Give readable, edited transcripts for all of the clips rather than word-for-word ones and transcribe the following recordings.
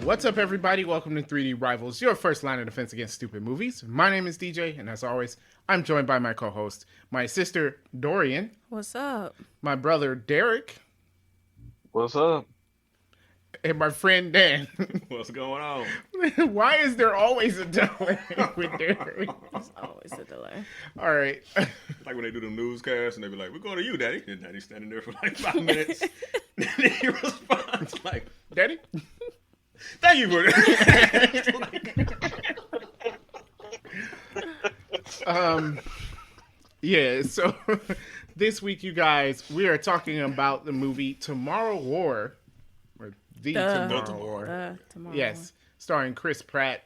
What's up, everybody? Welcome to 3D Rivals, your first line of defense against stupid movies. My name is DJ, and as always, I'm joined by my co-host, my sister, Dorian. What's up? My brother, Derek. What's up? And my friend, Dan. What's going on? Why is there always a delay with Derek? There's always a delay. All right. Like when they do the newscast and they be like, "We're going to you, Daddy." And Daddy's standing there for like 5 minutes. And then he responds like, Daddy? "Thank you for it." Yeah, so this week, you guys, we are talking about the movie Tomorrow War. Or Tomorrow War. Tomorrow. Yes, starring Chris Pratt.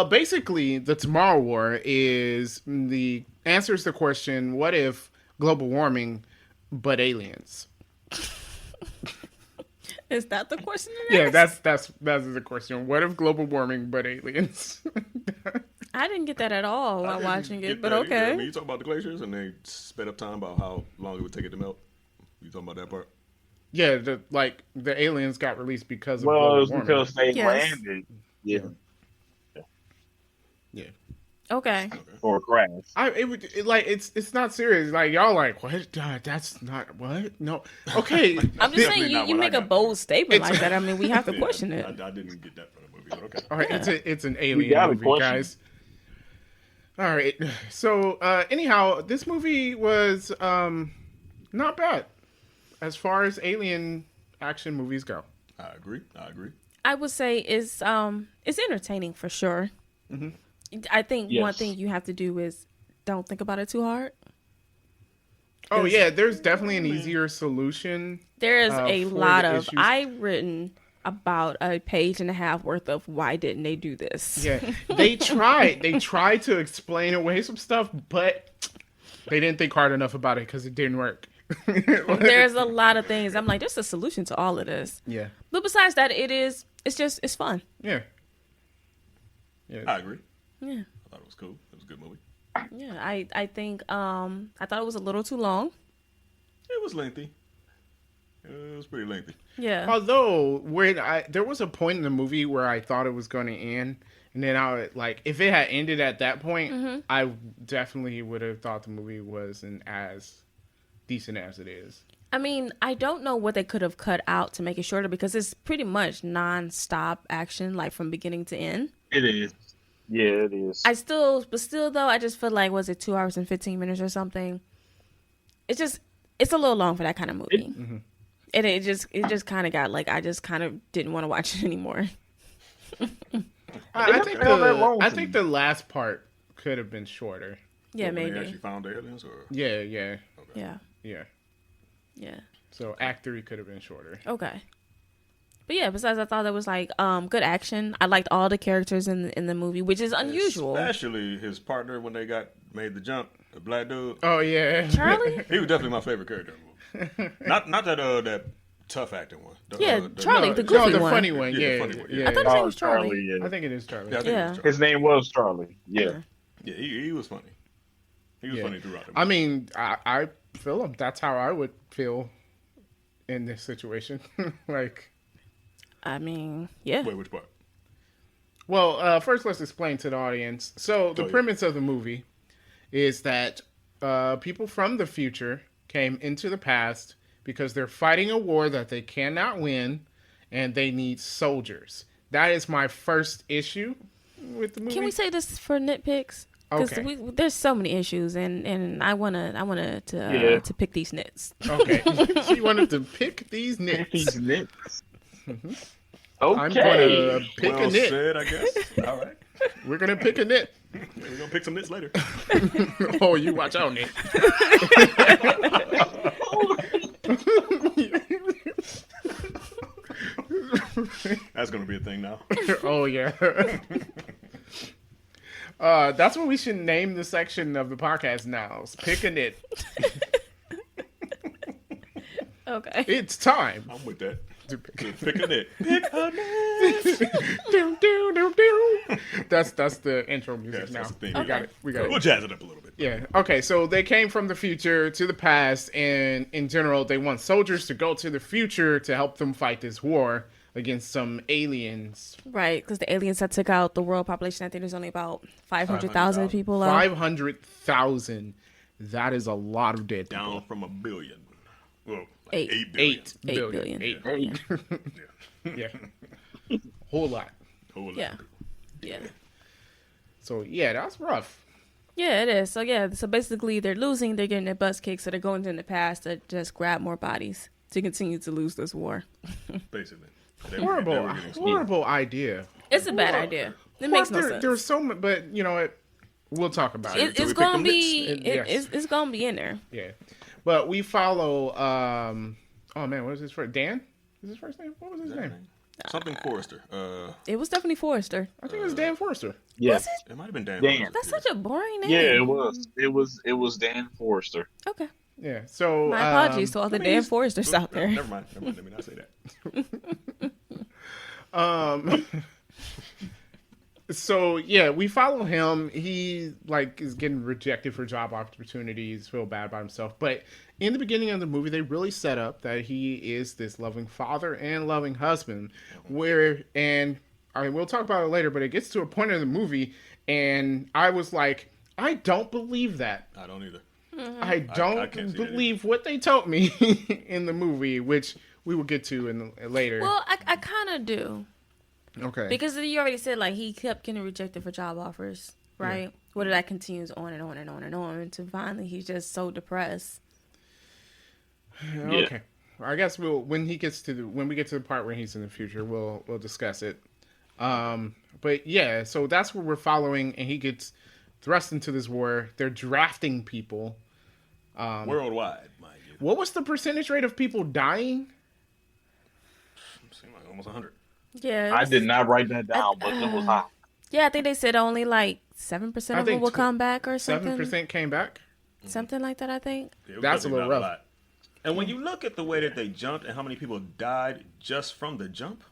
Basically, the Tomorrow War is the answers the question, what if global warming but aliens? Is that the question? Yeah, that's the question. What if global warming but aliens? I didn't get that at all while watching it, but I okay. mean, you talk about the glaciers and they sped up time about how long it would take it to melt. You talking about that part? Yeah, the aliens got released because of Well, global it's warming. because they Yes. landed. Yeah. Yeah. Okay. Or crash. It's not serious. Like, y'all like, what? That's not what? No. Okay. I'm just saying, not you what I make a got. bold statement It's- like that. I mean, we have to Yeah, question it. I didn't get that from the movie, but okay. All right, Yeah. it's an You alien got a movie, question. guys. All right. So, anyhow, this movie was not bad as far as alien action movies go. I agree. I would say it's entertaining for sure. Mm-hmm. I think one Yes. thing you have to do is don't think about it too hard. Oh yeah, there's definitely an easier solution. There is a for lot the of issues. I've written about a page and a half worth of why didn't they do this? Yeah, they tried to explain away some stuff, but they didn't think hard enough about it because it didn't work. There's a lot of things. I'm like, there's a solution to all of this. Yeah, But besides that, it's fun. yeah. I agree. Yeah. I thought it was cool. It was a good movie. Yeah. I think I thought it was a little too long. It was lengthy. It was pretty lengthy. Yeah. Although there was a point in the movie where I thought it was going to end, and then if it had ended at that point, I definitely would have thought the movie wasn't as decent as it is. I mean, I don't know what they could have cut out to make it shorter because it's pretty much non-stop action, like from beginning to end. It is. Yeah, it is. But still though, I just feel like, was it 2 hours and 15 minutes or something? It's a little long for that kind of movie. And it just kind of got like, I just kind of didn't want to watch it anymore. I think the last part could have been shorter. Yeah, When they maybe. actually found the aliens, or Yeah. Yeah. So Act 3 could have been shorter. Okay. But yeah, besides, I thought there was like good action. I liked all the characters in the movie, which is unusual. especially his partner when they made the jump, the black dude. Oh yeah, Charlie? He was definitely my favorite character in the movie. Not that tough acting one. Yeah, Charlie, the goofy the one. funny one. Yeah, Yeah, the funny one, yeah. I thought his name was Charlie. Yeah. I think it is Charlie. Yeah, I think it Yeah. was Charlie. His name was Charlie. Yeah. Yeah, he was funny. He was Yeah. funny throughout the movie. I mean, I feel him. That's how I would feel in this situation. Like, I mean, yeah. Wait, which part? well, first let's explain to the audience. So the Oh, yeah. premise of the movie is that people from the future came into the past because they're fighting a war that they cannot win, and they need soldiers. That is my first issue with the movie. Can we say this for nitpicks? Because Okay. there's so many issues, and I wanna Yeah. to pick these nits. Okay, she wanted to pick these nits. These nits. I'm Okay. gonna pick well a nit. said, I guess. All right. We're gonna pick a nit. We're going to pick some nits later. Oh, you watch out, Nit. That's going to be a thing now. Oh yeah. That's what we should name the section of the podcast now. It's Pick a Nit. Okay. It's time I'm with that. to pick. To pick a nit. Do, do, do, do. That's the intro music Yes, now. that's the theme. We got it. We got We'll it. jazz it up a little bit. Yeah. Okay. So they came from the future to the past, and in general, they want soldiers to go to the future to help them fight this war. against some aliens. Right, because the aliens that took out the world population, I think there's only about 500,000 people left. 500,000. That is a lot of dead people. Down from 1 billion. Well, like Eight. 8 billion. 8 billion. billion. Yeah. Yeah. Whole lot. Whole lot. Yeah. Yeah. So, yeah, that's rough. Yeah, it is. So, yeah, so basically they're losing, they're getting their butts kicked, so they're going in the past to just grab more bodies to continue to lose this war. Basically. Horrible idea. It's a bad idea. It makes no sense. There's so much, but you know what? We'll talk about it. It's gonna be. Yes. It's gonna be in there. Yeah, but we follow. Oh man, what was his first? Dan? Is his first name? What was his name? Something Forrester. It was definitely Forrester. I think it was Dan Forrester. Yes. It might have been Dan. Dan. Forrester. That's such a boring name. Yeah, it was. It was Dan Forrester. Okay. Yeah. So My apologies to all the Dan Forresters out there. Never mind. Let me not say that. So yeah, we follow him. He like is getting rejected for job opportunities, feel bad about himself. But in the beginning of the movie, they really set up that he is this loving father and loving husband. We'll talk about it later, but it gets to a point in the movie, and I was like, I don't believe that. I don't either. I don't believe what they told me in the movie, which we will get to later. Well, I kind of do. Okay. Because you already said, like, he kept getting rejected for job offers, right? Yeah. Whether that continues on and on and on and on until finally he's just so depressed. Okay. Yeah. I guess when we get to the part where he's in the future, we'll discuss it. But yeah, so that's where we're following, and he gets thrust into this war. They're drafting people. Worldwide, mind you. What was the percentage rate of people dying? Seemed like almost 100. Yeah. I did not write that down, but it was high. Yeah, I think they said only like 7% of them will come back or something. 7% came back? Something like that, I think. Yeah, that's a little rough. And when you look at the way that they jumped and how many people died just from the jump.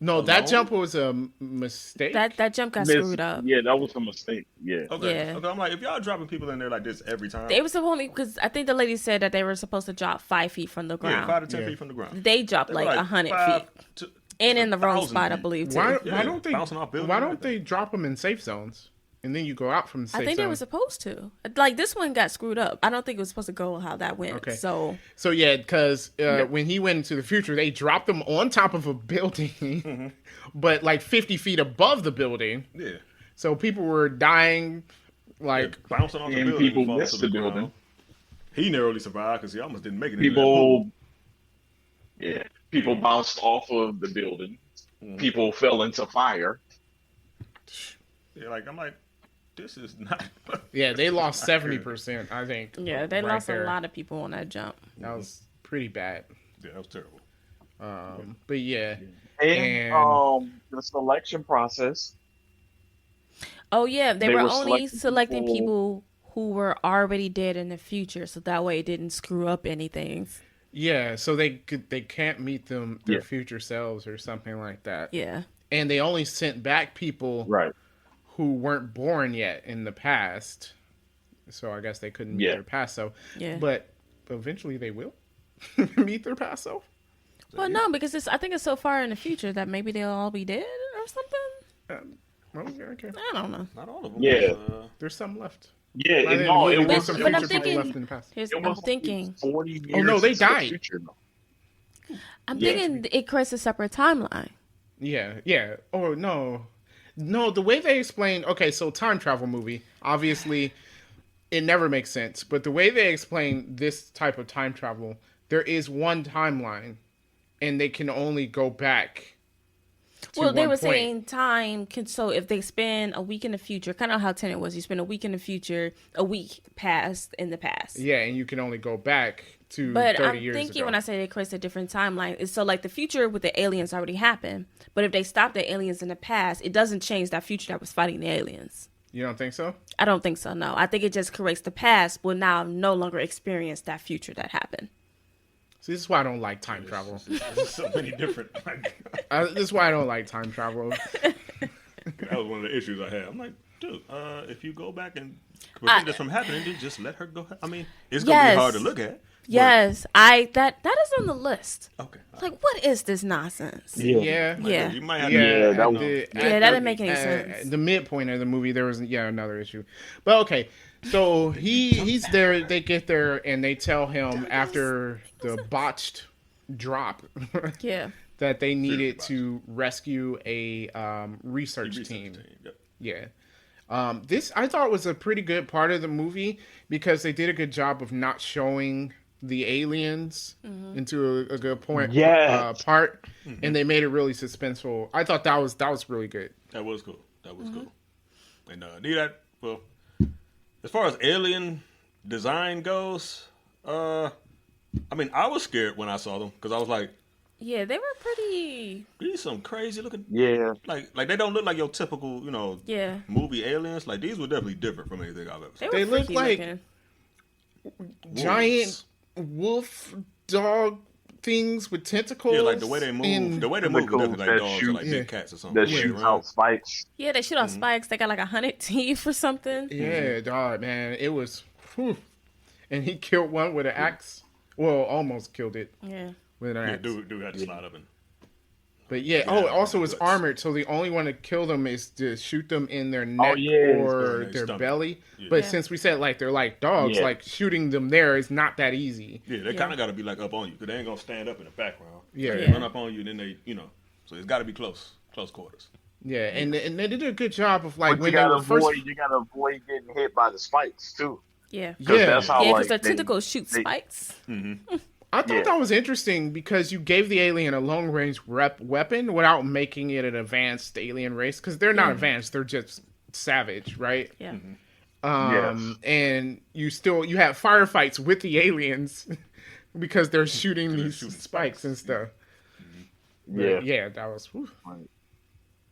No, that jump was a mistake. That jump got screwed up. Yeah, that was a mistake. Yeah. Okay. Yeah. Okay. I'm like, if y'all dropping people in there like this every time, they were supposed because I think the lady said that they were supposed to drop 5 feet from the ground. Yeah, 5 to 10 feet from the ground. They dropped like 100 feet, and in the wrong spot, I believe. Too. Why don't they drop them in safe zones? And then you go out from the safe zone. I think they were supposed to. Like, this one got screwed up. I don't think it was supposed to go how that went. Okay. So yeah, because when he went into the future, they dropped him on top of a building, but like 50 feet above the building. Yeah. So people were dying, like bouncing off the building. People missed the building. He narrowly survived because he almost didn't make it. People bounced off of the building. Mm-hmm. People fell into fire. Yeah, like I'm like, this is not. Yeah, they lost 70%, I think. Yeah, they lost a lot of people on that jump. That was pretty bad. Yeah, that was terrible. But yeah. And the selection process. Oh yeah, they were only selecting people who were already dead in the future, so that way it didn't screw up anything. Yeah, so they can't meet their future selves or something like that. Yeah. And they only sent back people right who weren't born yet in the past. So I guess they couldn't meet their past self. Yeah. But eventually they will meet their past self. Well, no, because I think it's so far in the future that maybe they'll all be dead or something. Okay. I don't know. Not all of them. Yeah. There's some left. Yeah, but I'm thinking. I'm thinking. 40 years. Oh no, they died. I'm thinking it creates a separate timeline. Yeah. Oh no. The way they explain. Okay, so time travel movie. Obviously, it never makes sense. But the way they explain this type of time travel, there is one timeline, and they can only go back. Well, they were saying time can. So if they spend a week in the future, kind of how Tenet was, you spend a week in the future, a week past in the past. Yeah, and you can only go back to 30 years ago. But I'm thinking when I say it creates a different timeline, it's so like the future with the aliens already happened. But if they stop the aliens in the past, it doesn't change that future that was fighting the aliens. You don't think so? I don't think so, no. I think it just creates the past will now no longer experience that future that happened. See, this is why I don't like time travel. There's so many different. This is why I don't like time travel. That was one of the issues I had. I'm like, dude, if you go back and prevent this from happening, then just let her go. I mean, it's gonna Yes. be hard to look at. Yes, that is on the list. Okay. Like, what is this nonsense? Yeah. Yeah. You might have Yeah, to. that was- that didn't make any sense. The midpoint of the movie, there was another issue, but okay. So he's there. They get there and they tell him after the botched drop Yeah. that they needed to rescue a research team. Yep. Yeah. This I thought was a pretty good part of the movie because they did a good job of not showing the aliens into a good point Yes. part, and they made it really suspenseful. I thought that was really good. That was cool. That was cool. And need that. Well, as far as alien design goes, I mean, I was scared when I saw them because I was like, Yeah, they were pretty. these some crazy looking. Yeah. Like they don't look like your typical, Yeah, movie aliens. Like these were definitely different from anything I've ever seen. they were They look freaky like- looking. Giant wolf dog things with tentacles. Yeah, like the way they move. and- The way they move, Tentacles definitely like that dogs or shoot- like Yeah. big cats or something. That Yeah, shoots around. out spikes. Yeah, they shoot off spikes. They got like 100 teeth or something. Yeah, dog, man, it was. Whew. And he killed one with an axe. Well, almost killed it Yeah. with an Yeah, axe. dude had to slide up and. But yeah, Yeah, also it's guts. armored, so the only one to kill them is to shoot them in their neck yeah, or their their stomach. belly. Yeah. But Yeah. since we said like they're like dogs, Yeah. like shooting them there is not that easy. Yeah, they Yeah. kind of got to be like up on you because they ain't gonna stand up in the background. Yeah. They Yeah. run up on you, and then they, so it's got to be close quarters. Yeah, and they did a good job of like But when you they gotta were first. avoid getting hit by the spikes too. Yeah. Because Yeah. that's how Yeah, like because their they- tentacles shoot they- spikes. I thought Yeah. that was interesting because you gave the alien a long range weapon without making it an advanced alien race because they're not advanced; they're just savage, right? Yeah. Yes. And you have firefights with the aliens because they're shooting these shooting spikes and stuff. But Yeah. yeah, that was. Whew.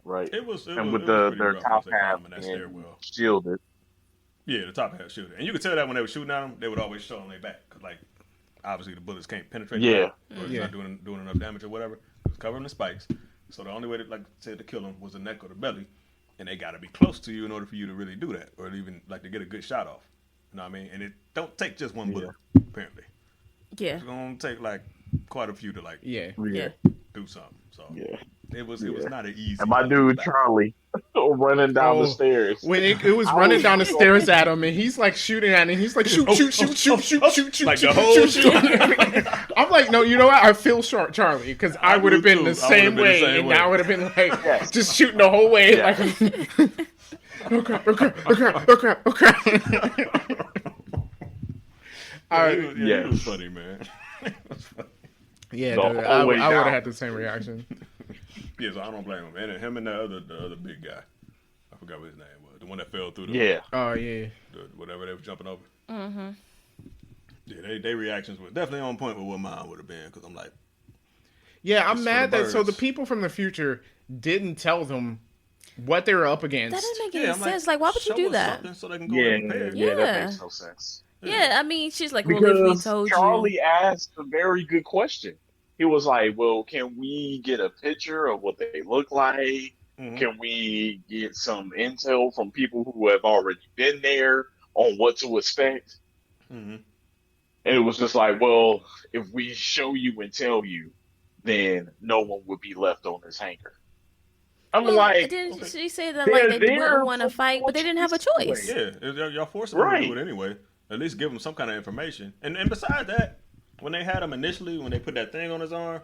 Right. It was, And with pretty their rough top once they got half them in that and stairwell. shielded. Yeah, the top half shooting, and you could tell that when they were shooting at them, they would always show on their back, 'cause, like obviously the bullets can't penetrate. Yeah. the back, or it's Yeah. not doing enough damage or whatever. It was covering the spikes, so the only way to, like I said, to kill them was the neck or the belly, and they got to be close to you in order for you to really do that, or even like to get a good shot off. You know what I mean? And it don't take just one bullet, apparently. Yeah. It's gonna take like quite a few to like Yeah. Yeah. do something. So Yeah. it was not an easy. And my dude battle. Charlie running down Oh, the stairs. When it was running down the stairs at him, and he's like shooting at him, he's like shoot, shoot, shoot, shoot, shoot, shoot, shoot, Like the shoot, whole shoot, shoot. I'm like, no, you know what? I feel short, Charlie, because I would have been too. the I same would've been the way, same and way. I would have been like Yes. just shooting the whole way, Yeah. like, oh crap, oh crap, oh crap, oh crap, oh crap. He was, Yeah. he was funny, man. Yeah, The dude, whole I way would have down. had the same reaction. Yeah, so I don't blame him. And him and the other big guy, I forgot what his name was, the one that fell through the Yeah. Oh yeah, whatever they were jumping over. Mm-hmm. Yeah, they reactions were definitely on point with what mine would have been, because I'm like, yeah. I'm It's for mad the that so the birds. people from the future didn't tell them what they were up against. That doesn't make yeah, any I'm sense. Like, why would you show do us that? something so they can go Yeah, and prepare. yeah, Yeah. that makes no sense. Yeah, I mean, she's like, well, if we Because told Charlie you. asked a very good question. He was like, well, can we get a picture of what they look like? Mhm. Can we get some intel from people who have already been there on what to expect? Mhm. And it was just like, well, if we show you and tell you, then no one would be left on this hangar. I'm Well, like, didn't she say that they're like they there wouldn't want to for fight, but they didn't have a choice? way. Yeah, y'all forcing them to do Right. it anyway. At least give them some kind of information. And besides that, when they had him initially, when they put that thing on his arm,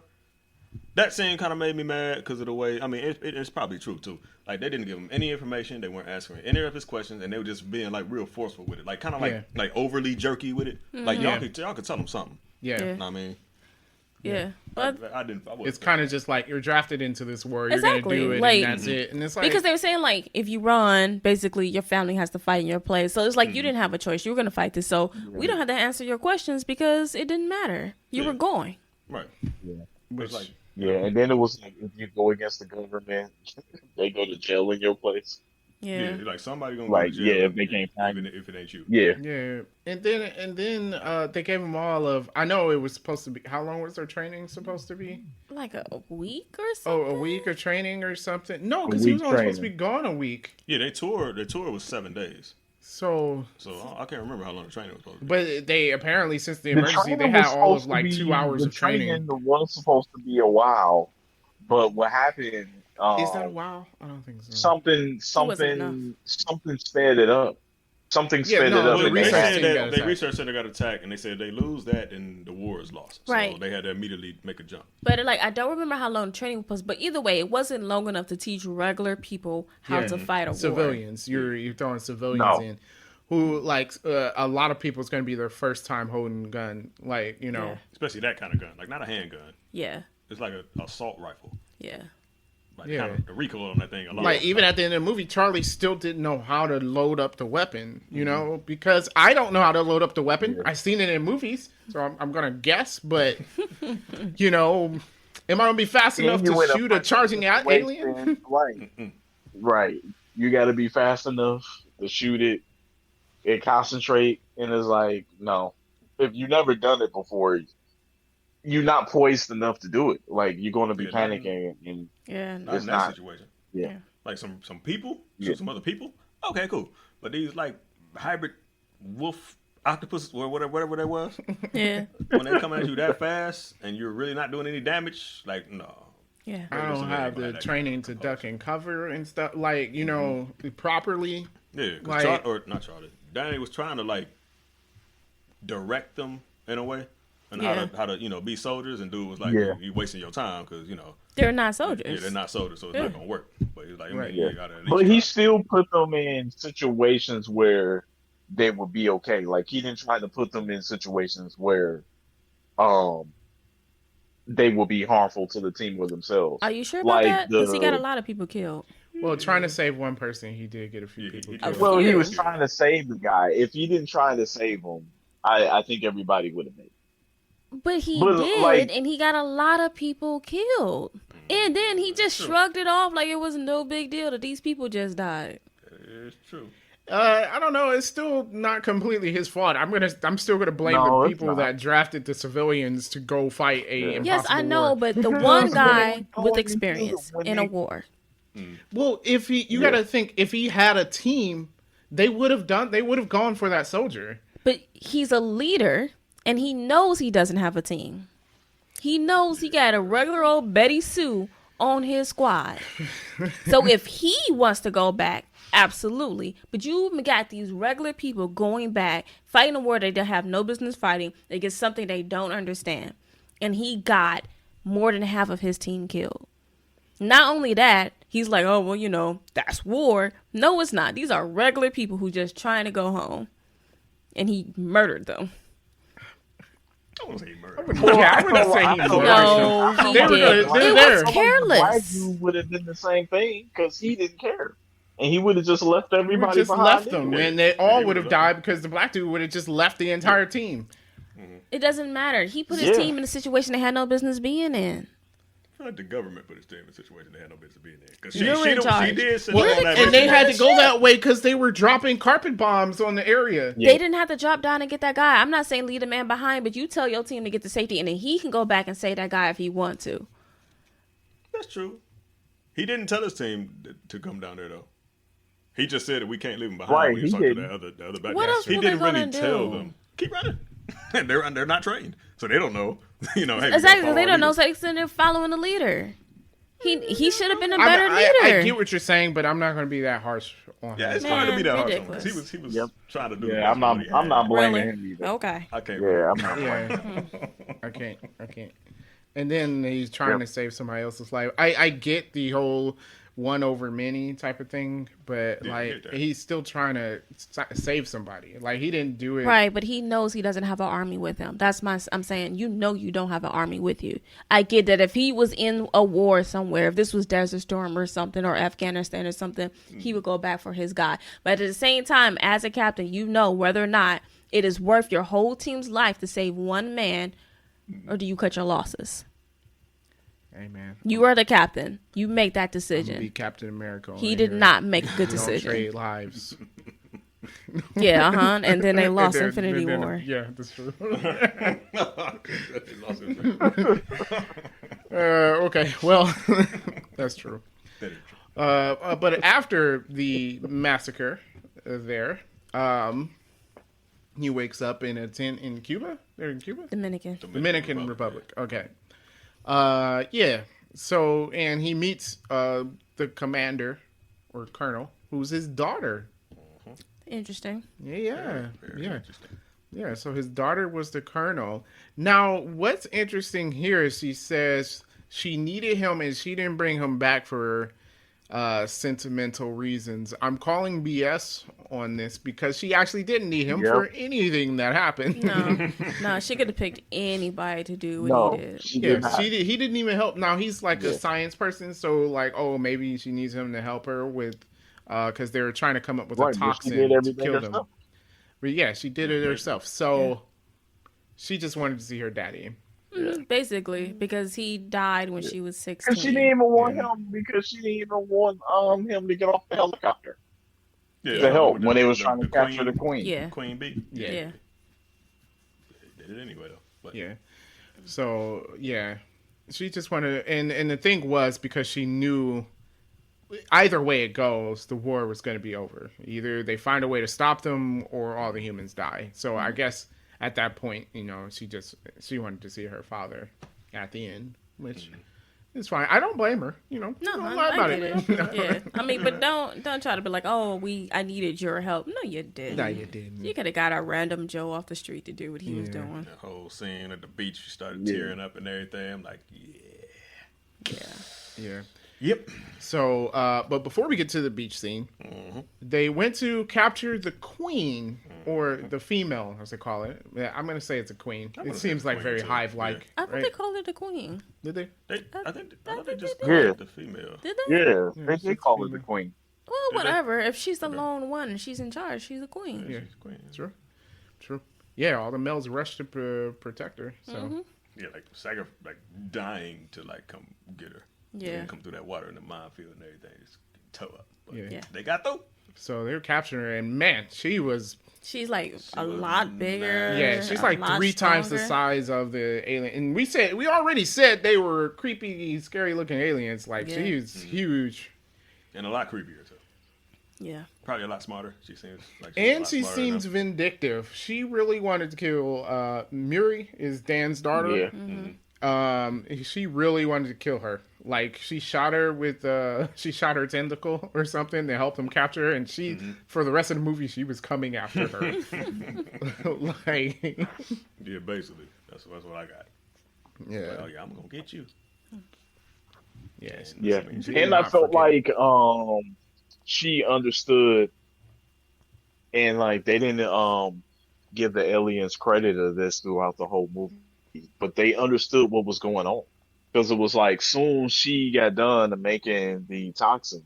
that scene kind of made me mad because of the way. I mean, it's probably true too. Like they didn't give him any information. They weren't answering any of his questions, and they were just being like real forceful with it, like kind of Yeah. like overly jerky with it. Like Yeah. y'all could tell them something. Yeah. Yeah. You know what I mean, Yeah, but I didn't. I wasn't It's kind of just like you're drafted into this war. You're Exactly, gonna do it, like- and that's it. And it's like because they were saying like if you run, basically your family has to fight in your place. So it's like you didn't have a choice. You were going to fight this. So we don't have to answer your questions because it didn't matter. You Yeah. were going. right. which, It's like yeah, and then it was like, if you go against the government, they go to jail in your place. Yeah. like somebody gonna Like, go to jail yeah, if they can't find even if it ain't you. Yeah. Yeah, and then they gave them all of. I know it was supposed to be. How long was their training supposed to be? Like a week or Oh, something. a week of training or something? No, A because he week was only supposed to be training. gone a week. Yeah, they tour. The tour was 7 days. So, So I can't remember how long the training was supposed to be. but they apparently since the The emergency they training had was all of supposed to like be 2 hours the of training. training was supposed to be a while, but what happened? Is that a wow? I don't think so. Something sped it up. Something Yeah, sped no, it up, the and They they research had said team got that they attacked. research center got attacked, and they said they lose that, then the war is lost. So Right. they had to immediately make a jump. But like I don't remember how long the training was. But either way, it wasn't long enough to teach regular people how Yeah, to fight a war. civilians. You're throwing civilians No. in, who like a lot of people it's going to be their first time holding a gun. Like Yeah. Especially that kind of gun, like not a handgun. Yeah. It's like an assault rifle. Yeah. Like Yeah. kind of the recoil on that thing. A lot. Like even at the end of the movie, Charlie still didn't know how to load up the weapon. Mm-hmm. You know, because I don't know how to load up the weapon. I've seen it in movies, so I'm gonna guess. But you know, am I gonna be fast enough And you to in shoot a charging alien? situation, right. You got to be fast enough to shoot it and concentrate. And it's like, no, if you've never done it before, you're not poised enough to do it. Like you're going to be Yeah, panicking, and Yeah. not it's in that not. situation. Yeah. Like some people, Yeah. some other people. Okay, cool. But these like hybrid wolf octopus or whatever that was, Yeah. when they come at you that fast and you're really not doing any damage, like no. Yeah. I don't have the training to duck and cover and stuff. Like you know, properly. Yeah, Like- or not Charlie. Danny was trying to like direct them in a way, and Yeah. how to be soldiers. And dude was like, Yeah. "You wasting your time because They're not soldiers. yeah, they're not soldiers, so it's not gonna work." But he was like, Right. "You Yeah. gotta at least But he try." still put them in situations where they would be okay. Like he didn't try to put them in situations where they will be harmful to the team or themselves. Are you sure about Like that? Because he got a the- lot of people killed. Well, trying to save one person, he did get a few Yeah, people he killed. did. Well, he few. was trying to save the guy. If he didn't try to save him, I think everybody would have made it. But he But, did, like- and he got a lot of people killed. And then he just shrugged it off like it was no big deal that these people just died. It's true. I don't know. It's still not completely his fault. I'm still gonna blame No, the it's people not. that drafted the civilians to go fight a Yeah. impossible Yes, I know, war. but the Because one when guy they with told me experience when in a they- war. Well, if you Yeah. gotta think, if he had a team, they would have gone for that soldier. But he's a leader, and he knows he doesn't have a team. He knows he got a regular old Betty Sue on his squad. So if he wants to go back, absolutely. But you got these regular people going back, fighting a war they don't have no business fighting against something they don't understand. And he got more than half of his team killed. Not only that, he's like, oh, well, that's war. No, it's not. These are regular people who just trying to go home. And he murdered them. I won't say he murdered. Yeah, I wouldn't say he No, murdered No, them. he They were did. good. They're It there. was careless. Black dude would have done the same thing because he didn't care, and he would have just left We everybody just behind. left them, anyway. and they Yeah, all he would have would've died because the black dude would have just left the entire team. It doesn't matter. He put his Yeah. team in a situation they had no business being in. I feel like the government put his team in a situation they had no business being in. Because You were in charge. she did sit Well, on that and they mission. had to go that way because they were dropping carpet bombs on the area. Yeah. They didn't have to drop down and get that guy. I'm not saying leave a man behind, but you tell your team to get to safety, and then he can go back and save that guy if he want to. That's true. He didn't tell his team to come down there though. He just said that we can't leave him behind. Right, when he was he talking to didn't. the other back What guys. else He were they didn't really gonna tell do? them. Keep running. And they're not trained, so they don't know. Hey, we gotta Exactly. follow They our don't know, leader. so they're following the leader. He should have been a better I leader. get what you're saying, but I'm not going to be that harsh on Yeah, him. it's hard to be that hard ridiculous. because he was Yep. trying to do. Yeah, I'm not. I'm not blaming him either. Okay. I can't. Yeah, I'm not blaming him. Yeah, I can't. And then he's trying to save somebody else's life. I get the whole one over many type of thing, but Yeah, I get that. he's still trying to save somebody. Like he didn't do it. Right, but he knows he doesn't have an army with him. I'm saying, you don't have an army with you. I get that if he was in a war somewhere, if this was Desert Storm or something, or Afghanistan or something, he would go back for his guy. But at the same time, as a captain, you know whether or not it is worth your whole team's life to save one man, or do you cut your losses? Hey man, You are the captain. You make that I'm gonna decision. be Captain America. He over did here. not make a good We don't decision. trade lives. Yeah, and then they lost And then- Infinity and then- War. Yeah, that's true. He lost his- Okay, well, that's true. That is true. But after the massacre there, he wakes up in a tent in Cuba. They're in Cuba? Dominican. Dominican Republic. Okay. Yeah. So, and he meets the commander or colonel, who's his daughter. Interesting. Yeah. Very Yeah. interesting. Yeah. So his daughter was the colonel. Now, what's interesting here is she says she needed him and she didn't bring him back for sentimental reasons. I'm calling BS on this because she actually didn't need him Yep. for anything that happened. No, she could have picked anybody to do what No, he did. she Yeah, did not. he didn't even help. Now he's like a Yeah. science person, so like, oh, maybe she needs him to help her with, because they were trying to come up with Right, a but she toxin did to everything kill them. herself. But yeah, she did it herself. So she just wanted to see her daddy. Basically, because he died when she was 16. Because she didn't even want him. Because she didn't even want him to get off the helicopter Yeah, to help the- when they was the- trying to the capture queen- the queen. Yeah. Queen bee. Yeah. They did it anyway though. But Yeah. So yeah, she just wanted, and the thing was because she knew either way it goes, the war was going to be over. Either they find a way to stop them, or all the humans die. So I guess at that point, you know, she wanted to see her father at the end, which is fine. I don't blame her. You know, No, don't lie about I get it. Yeah, I mean, but don't try to be like, oh, I needed your help. No, you didn't. No, you didn't. You could have got a random Joe off the street to do what he was doing. the whole scene at the beach, she started Yeah. tearing up and everything. I'm like, yeah. Yeah. Yep. So, but before we get to the beach scene, they went to capture the queen, or the female, as they call it. Yeah, I'm going to say it's a queen. gonna It say seems it's a like queen, very too. hive-like. I thought right? they called her the queen. Did they? I thought they just Yeah. called it the female. Did they? Yeah, Yeah, they she's did call her the female. queen. Well, Did they? whatever. If she's the lone one and she's in charge, she's a queen. Yeah. She's queen. True. True. Yeah, all the males rushed to protect her. So, Mm-hmm. Yeah, like dying to like come get her. Yeah. And come through that water in the minefield and everything, just tow up. But Yeah. Yeah. they got through. so they were capturing her, and man, she was She's like a was lot bigger. yeah, she's a like lot 3 times the stronger. size of the alien. And we already said they were creepy, scary looking aliens. Like Yeah. she was huge. And a lot creepier too. Yeah. Probably a lot smarter. She seems like she's a And lot she smarter seems than vindictive. She really wanted to kill Muri, is Dan's daughter. Yeah. She really wanted to kill her. Like she shot her with she shot her tentacle or something to help them capture her, and she for the rest of the movie she was coming after her. Like Yeah, basically. That's what I got. yeah. Oh yeah, I'm gonna get you. Yes. Yeah, I mean, she did and I not felt forget. like she understood, and like they didn't give the aliens credit of this throughout the whole movie, but they understood what was going on because it was like soon she got done making the toxin,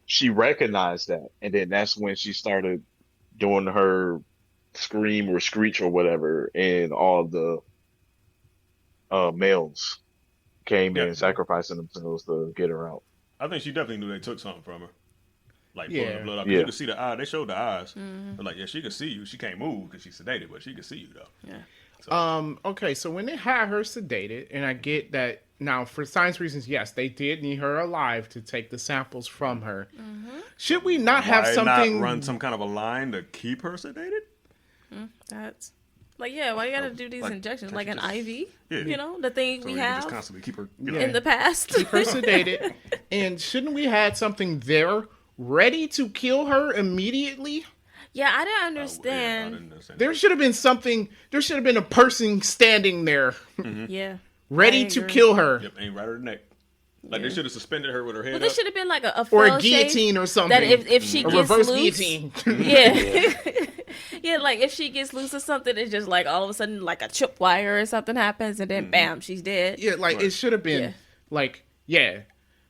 she recognized that, and then that's when she started doing her scream or screech or whatever, and all the males came Yeah. in sacrificing themselves to get her out. I think she definitely knew they took something from her. Like Yeah. pulling the blood out. Yeah. You could see the eye. They showed the eyes. But like, yeah, she could see you. She can't move because she's sedated, but she could see you though. Yeah. Okay, so when they had her sedated, and I get that now for science reasons, yes, they did need her alive to take the samples from her. Should we not have Why something not run some kind of a line to keep her sedated? That's like, yeah, why you gotta do these Like, injections? can't Like you an just- IV? Yeah. You know, the thing So we you can have just constantly keep her. in the past. keep her sedated? And shouldn't we had something there ready to kill her immediately? Yeah, I didn't I understand. didn't understand. There should have been something. There should have been a person standing there, Yeah. ready I to agree. kill her, Yep, ain't right her neck. Like Yeah. they should have suspended her with her head But up. this should have been like a or a fail safe guillotine or something. that if she a gets reverse loose, guillotine. yeah, yeah, like if she gets loose or something, it's just like all of a sudden like a chip wire or something happens, and then bam, she's dead. Yeah, like Right. it should have been Yeah. like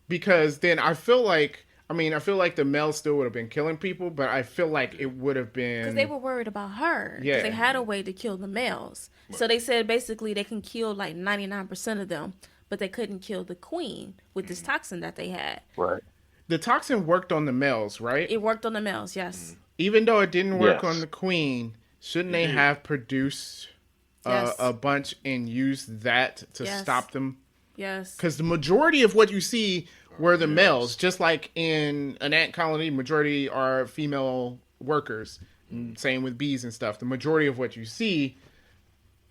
because then I feel like the male still would have been killing people, but I feel like it would have been Because they were worried about her. 'Cause Yeah. they had a way to kill the males. So they said basically they can kill like 99% of them. but they couldn't kill the queen with this toxin that they had. Right. The toxin worked on the males, right? It worked on the males, yes. Even though it didn't work Yes. on the queen, shouldn't they did. have produced Yes. a bunch and used that to Yes. stop them? Yes. Because the majority of what you see were the males, just like in an ant colony, majority are female workers. Same with bees and stuff. The majority of what you see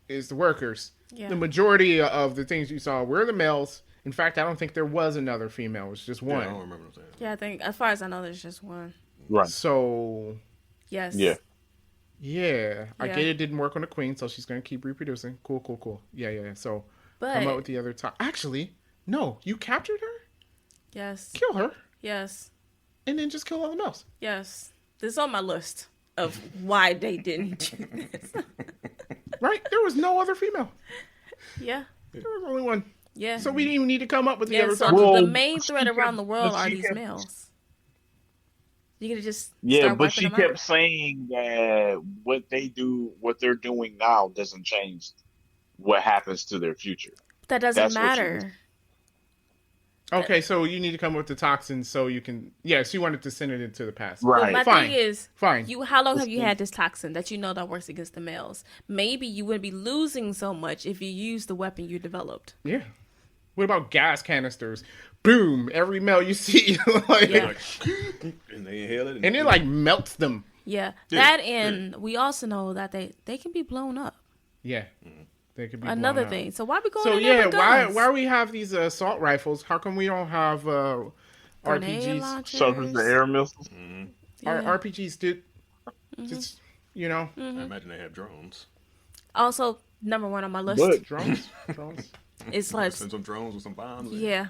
is the workers. Yeah. The majority of the things you saw were the males. In fact, I don't think there was another female. It was just Yeah, one. I don't remember what I'm saying. Yeah, I think, as far as I know, there's just one. Right. So, Yes. Yeah. yeah, I Yeah. get it didn't work on the queen, so she's going to keep reproducing. Cool. Yeah. So, But, come up with the other top. Actually, no, you captured her, yes. kill her, Yes. and then just kill all the males. Yes. This is on my list of why they didn't do this. Right? There was no other female. Yeah. There was only one. Yeah. So we didn't even need to come up with the Yeah, other so top. Well, the main but she threat around kept- the world but are she these kept- males. You could just Yeah, start but she wiping them kept saying that what they're doing now doesn't change what happens to their future. out. That doesn't that's what she matter. Okay, so you need to come up with the toxins so you can. Yes, you wanted to send it into the past. Right. But my Fine. thing is, Fine. how long have you had this toxin that you know that works against the males? Maybe you wouldn't be losing so much if you used the weapon you developed. Yeah. What about gas canisters? Boom! Every male you see, like, Yeah. Like, and they inhale it. and it like melts them. Yeah, Yeah, that and we also know that they can be blown up. Yeah, they could be Another blown up. thing. So why we going So in there yeah, with why guns? we have these assault rifles? How come we don't have Grenade RPGs? launchers? Surface to air missiles. Our Yeah. RPGs did just Mm-hmm. I imagine they have drones. Also, number one on my list But drones. is like, Send some drones with some bombs. yeah,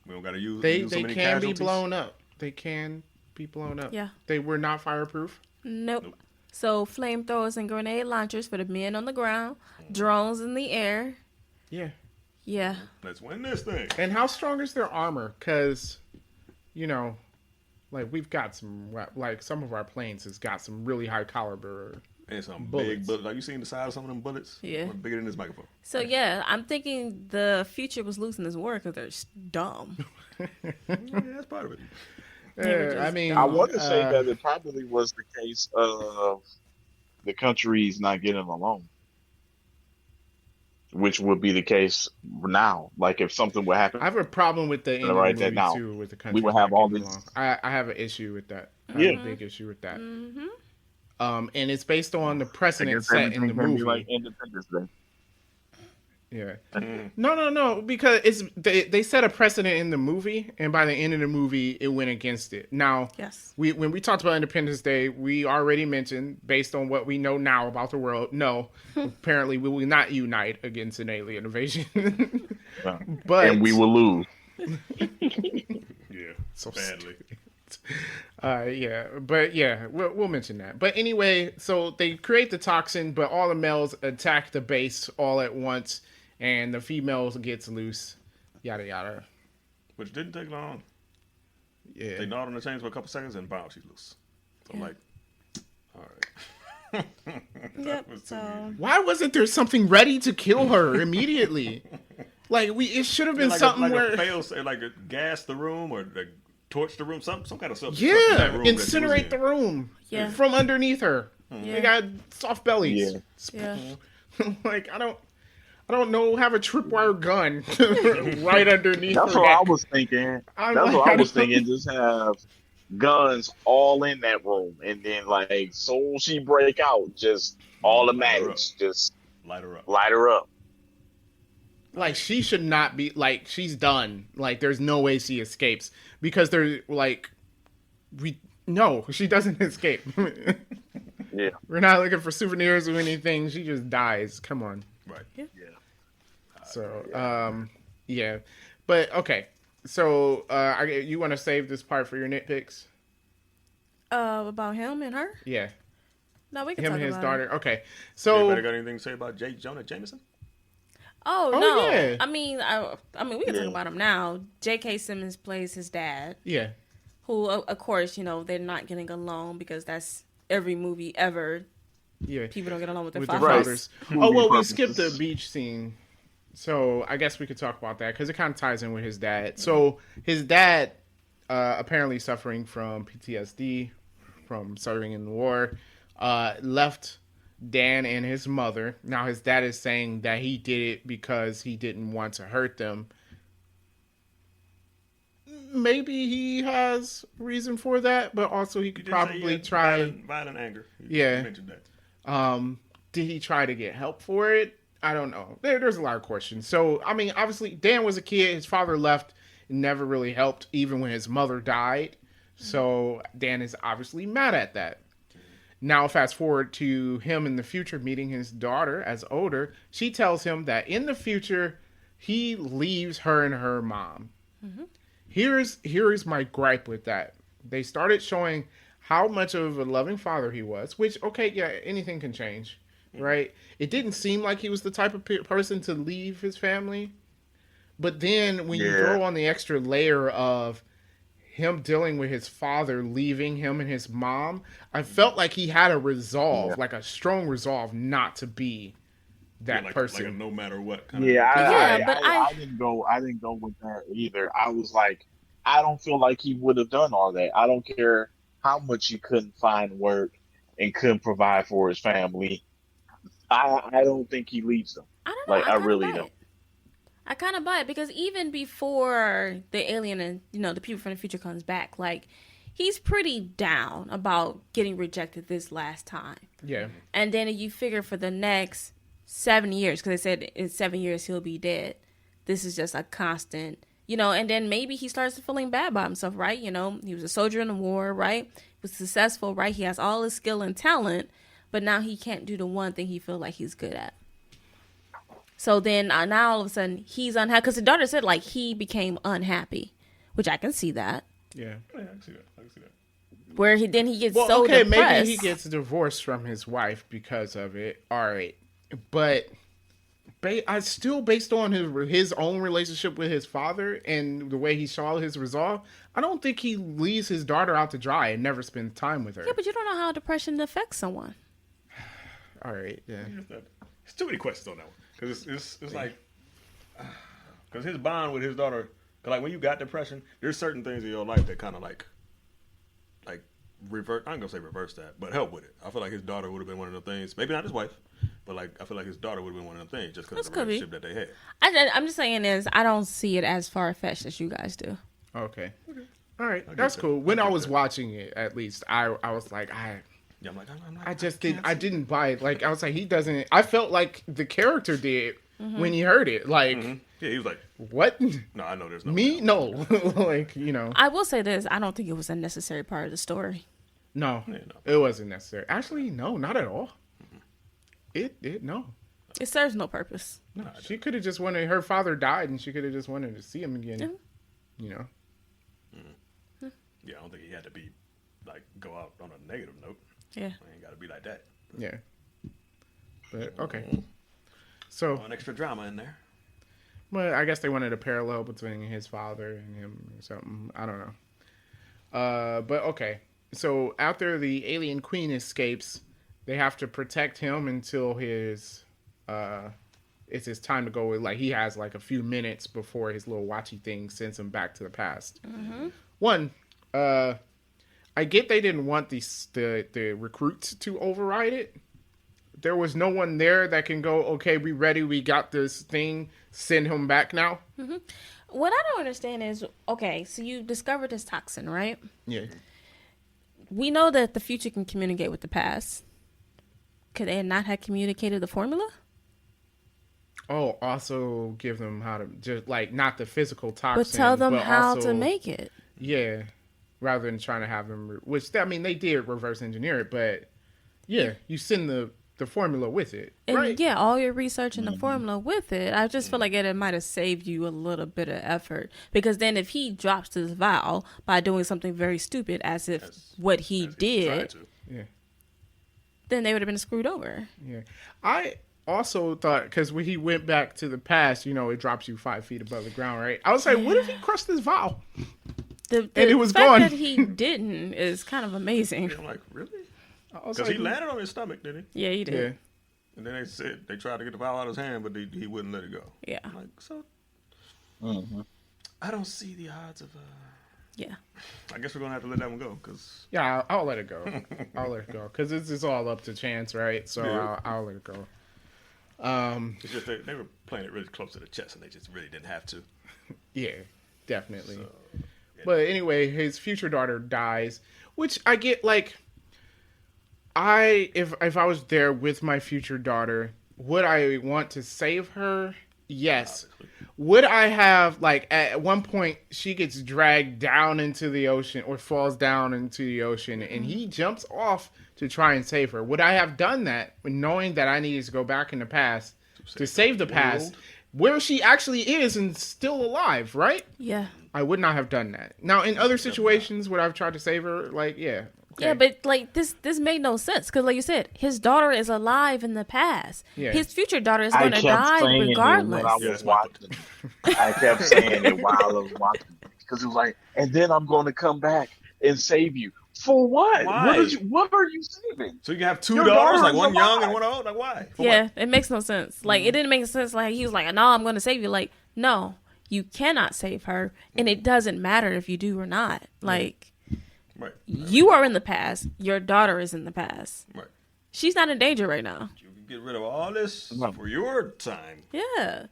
We don't got to use. They use so many can be casualties. blown up. They can be blown up. Yeah. They were not fireproof. nope. So flamethrowers and grenade launchers for the men on the ground, drones in the air. Yeah. Yeah, Let's win this thing. And how strong is their armor? Because, you know, like we've got like some of our planes has got some really high caliber. And some Bullets. big bullets. Like you seen the size of some of them bullets? Yeah. One bigger than this microphone. so yeah, I'm thinking the future was losing this war because they're dumb. Yeah, that's part of it. They were I just mean, I want to say that it probably was the case of the countries not getting along, which would be the case now. Like if something would happen, I have a problem with the end of write the that movie down. too. With the country, would have all getting these- along. I have an issue with that. I have Yeah. a big issue with that. Mm-hmm. And it's based on the I precedent guess set in everything the can movie. be like Independence Day. Yeah. No, because they set a precedent in the movie, and by the end of the movie, it went against it. Now, Yes. when we talked about Independence Day, we already mentioned, based on what we know now about the world, no, apparently we will not unite against an alien invasion. But And we will lose. Yeah. So badly. we'll mention that. But anyway, so they create the toxin, but all the males attack the base all at once, and the females gets loose. Yada yada. Which didn't take long. Yeah. They gnawed on the chains for a couple seconds and bam, she's loose. So I'm like, all right. Yep. was too So Why wasn't there something ready to kill her immediately? Like it should have been like something a where like a gas the room or like torch the room, some kind of substance. yeah, in that room that she was incinerate in. the room Yeah. from underneath her. Yeah. They got soft bellies. Yeah. Like I don't know, have a tripwire gun right underneath That's her what I neck. was thinking. I'm That's like, what I was don't- thinking. Just have guns all in that room, and then like soon she break out, just automatics, just Light her up. light her up. Like she should not be like she's done. Like there's no way she escapes because they're like no, she doesn't escape. Yeah. We're not looking for souvenirs or anything. She just dies. Come on. Right. Yeah. So yeah. But okay. So you want to save this part for your nitpicks? about him and her? Yeah. No, we can Him talk and his about daughter. it. Okay. Anybody So got anything to say about J. Jonah Jameson? Oh, Oh, no. yeah. I mean, we can Yeah. talk about him now. J.K. Simmons plays his dad, yeah. who, of course, they're not getting along because that's every movie ever. Yeah. People don't get along with their With the fathers. fathers. Movie Oh well, we purposes. skipped the beach scene. So I guess we could talk about that because it kind of ties in with his dad. So his dad apparently suffering from PTSD from serving in the war, left Dan and his mother. Now his dad is saying that he did it because he didn't want to hurt them. Maybe he has reason for that, but also he could probably try violent anger. Yeah. Mentioned that. Did he try to get help for it? I don't know. There's a lot of questions. So, I mean, obviously, Dan was a kid. His father left and never really helped, even when his mother died. So, Dan is obviously mad at that. Now, fast forward to him in the future meeting his daughter as older. She tells him that in the future, he leaves her and her mom. Mm-hmm. Here's my gripe with that. They started showing how much of a loving father he was, which, okay, yeah, anything can change. Right? It didn't seem like he was the type of person to leave his family. But then when you throw on the extra layer of him dealing with his father leaving him and his mom, I felt like he had a resolve, like a strong resolve not to be that person. Like a no matter what kind of. I didn't go with that either. I was like, I don't feel like he would have done all that. I don't care how much he couldn't find work and couldn't provide for his family. I don't think he leaves them. I don't know. Like, I really don't. I kind of buy it because even before the alien and, the people from the future comes back, like, he's pretty down about getting rejected this last time. Yeah. And then you figure for the next 7 years, because they said in 7 years he'll be dead. This is just a constant, and then maybe he starts feeling bad about himself, right? He was a soldier in the war, right? He was successful, right? He has all his skill and talent. But now he can't do the one thing he feels like he's good at. So then now all of a sudden he's unhappy. Because the daughter said like he became unhappy. Which I can see that. Yeah. I can see that. Where he gets so depressed. Maybe he gets divorced from his wife because of it. All right. But I still, based on his own relationship with his father and the way he saw his resolve, I don't think he leaves his daughter out to dry and never spends time with her. Yeah, but you don't know how depression affects someone. All right, yeah. There's too many questions on that one. Because it's like, because his bond with his daughter, cause like when you got depression, there's certain things in your life that kind of like revert. I'm gonna say reverse that, but help with it. I feel like his daughter would have been one of the things. Maybe not his wife, but like I feel like his daughter would have been one of the things just because of the relationship that they had. I'm just saying I don't see it as far fetched as you guys do. Okay. All right, that's cool. When I was watching it, at least I was like I'm like, I didn't buy it. Like, I was like, he doesn't. I felt like the character did when he heard it. Like, yeah, he was like, what? No, I know there's no. Me? No. Like, I will say this. I don't think it was a necessary part of the story. No, it wasn't necessary. Actually, no, not at all. No. It serves no purpose. No, she could have just wanted, her father died and she could have just wanted to see him again. Yeah, I don't think he had to be, like, go out on a negative note. Yeah. It ain't got to be like that. Yeah. But, okay. So. An extra drama in there. Well, I guess they wanted a parallel between his father and him or something. I don't know. But, okay. So, after the alien queen escapes, they have to protect him until it's his time to go. Like, he has, like, a few minutes before his little watchy thing sends him back to the past. Mm-hmm. One, I get they didn't want the recruits to override it. There was no one there that can go, okay, we ready, we got this thing, send him back now. Mm-hmm. What I don't understand is, okay, so you discovered this toxin, right? Yeah. We know that the future can communicate with the past. Could they not have communicated the formula? Oh, also give them how to, just like, not the physical toxin. But tell them how to make it. Yeah. Rather than trying to have them, which, I mean, they did reverse engineer it, but yeah, you send the formula with it. And right? Yeah, all your research and the formula with it. I just feel like it might have saved you a little bit of effort. Because then if he drops this vial by doing something very stupid as if what he did, then they would have been screwed over. Yeah. I also thought, because when he went back to the past, it drops you 5 feet above the ground, right? I was like, what if he crushed this vial? The it was fact gone. that he didn't is kind of amazing. I'm like, really? Because he landed on his stomach, didn't he? Yeah, he did. And then they said they tried to get the power out of his hand, but he wouldn't let it go. Yeah. I'm like, so Mhm. I don't see the odds of. Yeah. I guess we're gonna have to let that one go because Yeah, I'll let it go. I'll let it go because it's all up to chance, right? So Yeah. I'll let it go. it's just they were playing it really close to the chest, and they just really didn't have to. Yeah, definitely. So, But anyway, his future daughter dies, which I get. Like, if I was there with my future daughter, would I want to save her? Yes. Would I have, like, at one point she gets dragged down into the ocean or falls down into the ocean and he jumps off to try and save her? Would I have done that knowing that I needed to go back in the past to save the past where she actually is and still alive, right? Yeah. I would not have done that. Now, in other situations, would I have tried to save her? Like, yeah. Okay. Yeah, but like this made no sense because, like you said, his daughter is alive in the past. Yeah. His future daughter is I going to kept die saying it regardless. when I was watching. I kept saying it while I was watching because it was like, and then I'm going to come back and save you. For what? Why? What are you saving? So you can have two Your daughters, like daughter's one young alive. and one old. Like why? For Yeah, what? it makes no sense. Like it didn't make sense. Like he was like, "No, I'm going to save you." Like, no, you cannot save her, and it doesn't matter if you do or not. Like, Right. you are in the past. Your daughter is in the past. Right. She's not in danger right now. You can get rid of all this Right. for your time Yeah,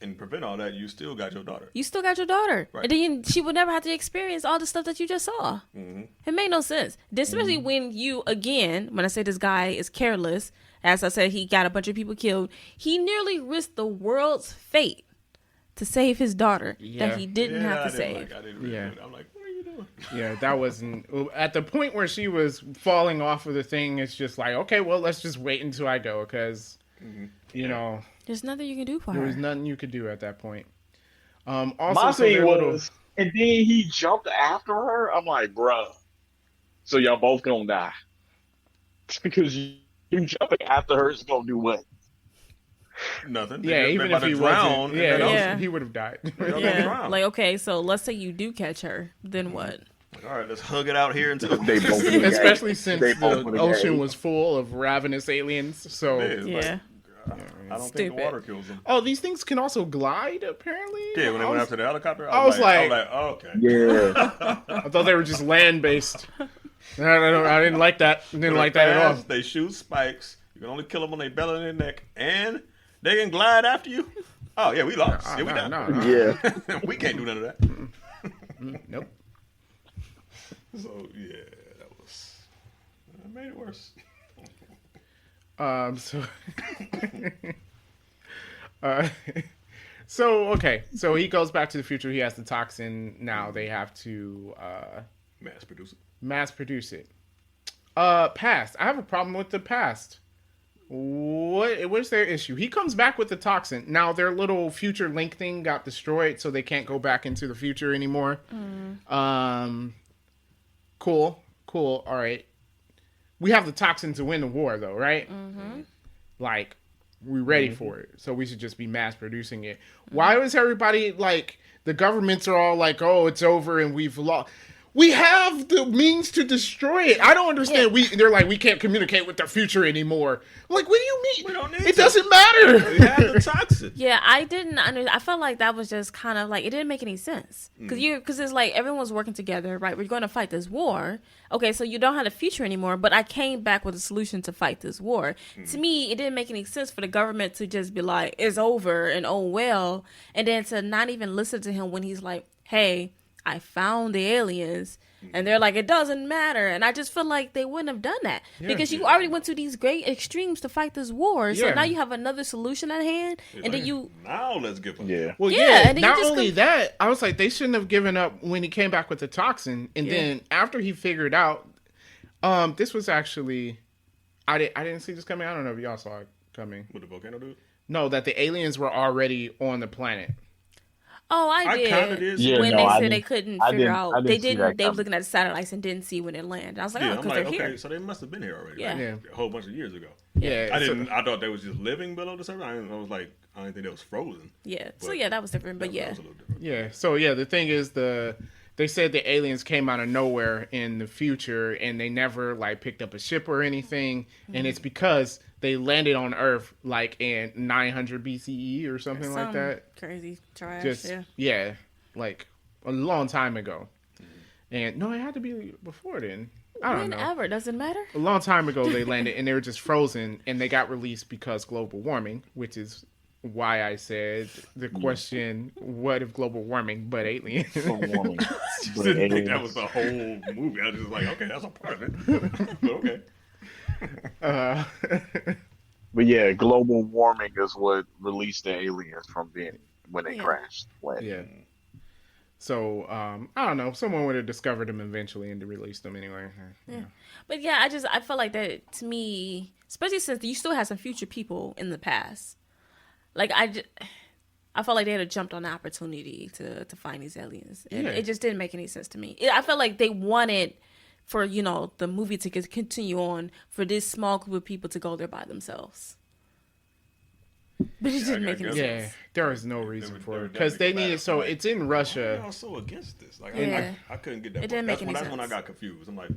and prevent all that. You still got your daughter. you still got your daughter, Right. and then she would never have to experience all the stuff that you just saw. It made no sense, especially when you, again, when I say this guy is careless, as I said, he got a bunch of people killed. He nearly risked the world's fate to save his daughter Yeah. that he didn't have to I save. didn't really Yeah. do it. I'm like, what are you doing? Yeah, that wasn't... At the point where she was falling off of the thing, it's just like, okay, well, let's just wait until I go, because, you know, There's nothing you can do for there was her. nothing you could do at that point. My Also, so thing their was, little... and then he jumped after her. I'm like, bruh, so y'all both gonna die because you jumping after her is gonna do what? Nothing. Yeah, They're even about if to he drown wasn't... in Yeah, that ocean. Yeah. he would have died. Y'all gonna Yeah, drown. like okay, so let's say you do catch her, then what? Like, all right, let's hug it out here until They both would've Especially died. since They both the would've ocean died. was full of ravenous aliens, so... Yeah, it's Yeah. like, I don't think Stupid. the water kills them. Oh, these things can also glide, apparently? Yeah, when they I went was- after the helicopter, I was like- oh, okay. Yeah, I thought they were just land-based. I didn't like that. Didn't like that at all. They shoot spikes. You can only kill them on their belly and their neck, and they can glide after you. Oh yeah, we lost. Yeah, we no, done. no. yeah. We can't do none of that. Nope. So yeah, that made it worse. So, uh, so okay. So he goes back to the future. He has the toxin. Now they have to Mass producer. mass produce it. Past. I have a problem with the past. What's their issue? He comes back with the toxin. Now their little future link thing got destroyed, so they can't go back into the future anymore. Cool. All right. We have the toxin to win the war, though, right? Like, we're ready for it, so we should just be mass producing it. Why was everybody like, the governments are all like, oh, it's over and we've lost? We have the means to destroy it. I don't understand. They're like, we can't communicate with the future anymore. I'm like, what do you mean? We don't need It to. doesn't matter. We have the toxin. Yeah, I didn't I felt like that was just kind of like it didn't make any sense because it's like everyone's working together, right? We're going to fight this war. Okay, so you don't have a future anymore, but I came back with a solution to fight this war. To me, it didn't make any sense for the government to just be like, it's over and oh well, and then to not even listen to him when he's like, hey, I found the aliens. And they're like, it doesn't matter. And I just feel like they wouldn't have done that because you already went to these great extremes to fight this war. So Yeah. now you have another solution at hand. And then you, Now let's get them. Yeah. Well, Yeah, yeah. and then you Not just only that, I was like, they shouldn't have given up when he came back with the toxin, and then after he figured out, this was actually, I didn't see this coming. I don't know if y'all saw it coming. With the volcano dude. No, that the aliens were already on the planet. oh, I I kinda did. did. Yeah, when no, they I said they didn't- couldn't I figure didn't- out, I didn't they see didn't. that They were coming. looking at the satellites and didn't see when it landed. I was like, Yeah, oh, I'm because like, they're okay, here. so they must have been here already. Yeah. Right? Yeah. A whole bunch of years ago. Yeah, I so- didn't. I thought they was just living below the surface. I was like, I didn't think they was frozen. Yeah. So But yeah, that was different. But That yeah, was a little different. Yeah. So yeah, the thing is, the they said the aliens came out of nowhere in the future and they never like picked up a ship or anything, and it's because they landed on Earth like in 900 BCE or something like that. Crazy trash. Just yeah, like a long time ago. And no, it had to be before then. I don't know. Whenever, doesn't matter. A long time ago they landed and they were just frozen, and they got released because global warming, which is why I said the question, what if global warming but aliens? Global warming. But Didn't think aliens. that was the whole movie. I was just like, okay, that's a part of it. But okay. But yeah, global warming is what released the aliens from being when they Yeah. crashed. Yeah. So, I don't know. Someone would have discovered them eventually and released them anyway. Yeah. But yeah, I felt like that to me, especially since you still have some future people in the past. Like I felt like they had jumped on the opportunity to find these aliens. And Yeah. it just didn't make any sense to me. I felt like they wanted for, the movie to continue on for this small group of people to go there by themselves. But it didn't make any Yeah, sense. there was no reason They for were it because they definitely needed. So like, it's in Why are Russia. y'all so against this? Like, Yeah. I couldn't get that. It didn't make any That's when I sense. got confused. I'm like,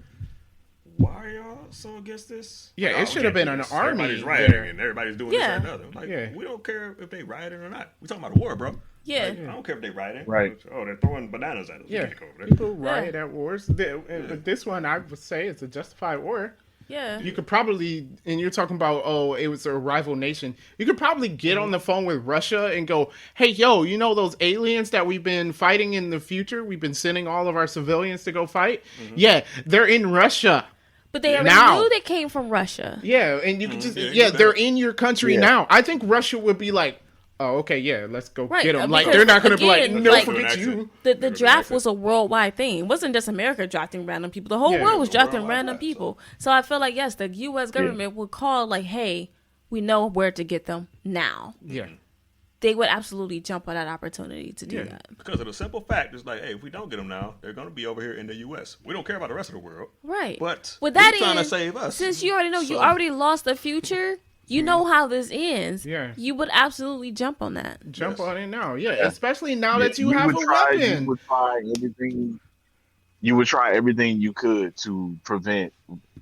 why are y'all so against this? Yeah, Like, it should have been an army Everybody's rioting there. and everybody's doing Yeah. this and the other. I'm like, Yeah. we don't care if they rioting or not. We talking about a war, bro. Yeah. Like, I don't care if they rioting. Right. Oh, they're throwing bananas at us. Yeah, We can't go over there. people riot at wars. But this one, I would say, it's a justified war. Yeah. You could probably, and you're talking about, oh, it was a rival nation. You could probably get on the phone with Russia and go, hey, yo, you know those aliens that we've been fighting in the future? We've been sending all of our civilians to go fight? Yeah, they're in Russia. But they already Now. knew they came from Russia. Yeah, and you could just, Yeah, yeah, you they're bet. in your country Yeah. now. I think Russia would be like, oh, okay, yeah, let's go Right, get them. Like, because, they're not going to be like, again, no, like- forget you. The draft was a worldwide thing. It wasn't just America drafting random people. The whole Yeah, world was it was a drafting worldwide random draft, people. So I feel like, yes, the U.S. government would call, like, hey, we know where to get them now. Yeah. They would absolutely jump on that opportunity to do Yeah. that. Because of the simple fact, it's like, hey, if we don't get them now, they're going to be over here in the U.S. We don't care about the rest of the world. Right. But with that we're trying to end, save us. since you already know you So- already lost the future, you know how this ends. Yeah. You would absolutely jump on that. Jump Yes. on it now. Yeah, especially now that you You have would a try- weapon. You would try everything. You would try everything you could to prevent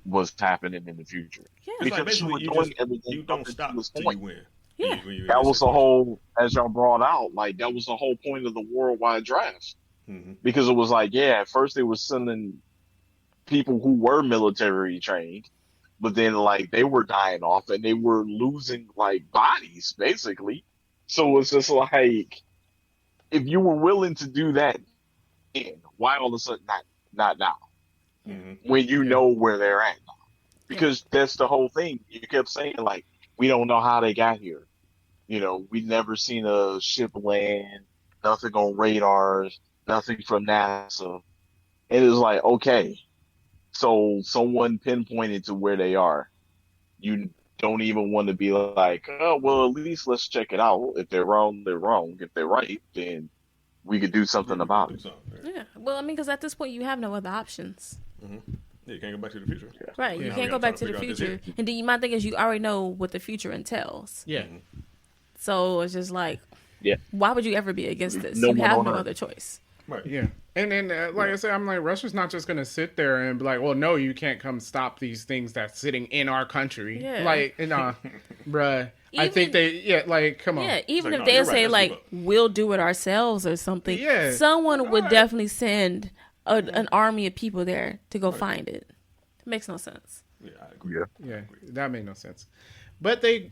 what's happening in the future. Yeah. It's like Because you basically were you, doing just, everything you don't up stop until this till point. you win. Yeah. When you That in was this the whole, as y'all brought out, like that was the whole point of the worldwide draft. situation. Because it was like, yeah, at first they were sending people who were military trained, but then like they were dying off and they were losing like bodies basically. So it's just like, if you were willing to do that, then why all of a sudden not now? When you know where they're at now? Because that's the whole thing. You kept saying like, we don't know how they got here. You know, we never seen a ship land, nothing on radars, nothing from NASA. It is like, okay, so someone pinpointed to where they are. You don't even want to be like, oh, well, at least let's check it out. If they're wrong, they're wrong. If they're right, then we could do something about it. Yeah. Well, I mean, because at this point, you have no other options. Yeah, you can't go back to the future. Right. You Yeah. can't We go gotta back try to to the figure out future. this And then my thing is, you already know what the future entails. Yeah. So it's just like, Yeah. why would you ever be against this? No you one have on no Earth. other choice. Right. Yeah. And then, like I said, I'm like, Russia's not just going to sit there and be like, well, no, you can't come stop these things that's sitting in our country. Yeah. Like, bruh. I think like, come on. Yeah, even like, if no, they you're right, say let's like move up. we'll do it ourselves or something, Yeah. someone would Right. definitely send an army of people there to go find it. It makes no sense. Yeah, I agree. Yeah. Yeah, that made no sense. But they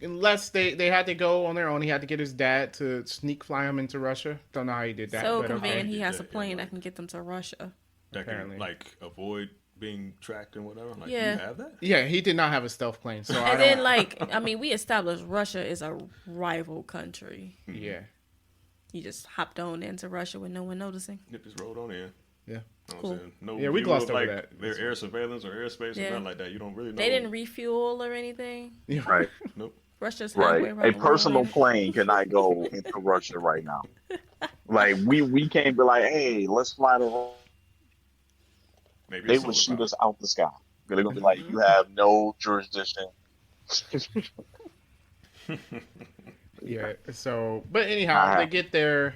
had to go on their own. He had to get his dad to sneak fly him into Russia. Don't know how he did that. So but convenient, okay. he has a Yeah, plane yeah. that can get them to Russia. That Apparently. can like avoid being tracked and whatever. Like, Yeah. you have that? Yeah, he did not have a stealth plane. So I And don't. then, like, I mean, we established Russia is a rival country. Yeah, You just hopped on into Russia with no one noticing. Get this rolled on in. yeah. You know what Cool. I'm saying? No Yeah, we view glossed of, over like, that. their air surveillance or airspace Yeah. or nothing like that. You don't really know. They didn't refuel or anything. Right. Nope. Russia's halfway Right. around A the personal world. plane cannot go into Russia right now. Like we can't be like, hey, let's fly to. Maybe They it's would solar shoot us out the sky. They're gonna be like, you have no jurisdiction. Yeah. So, but anyhow, they get there.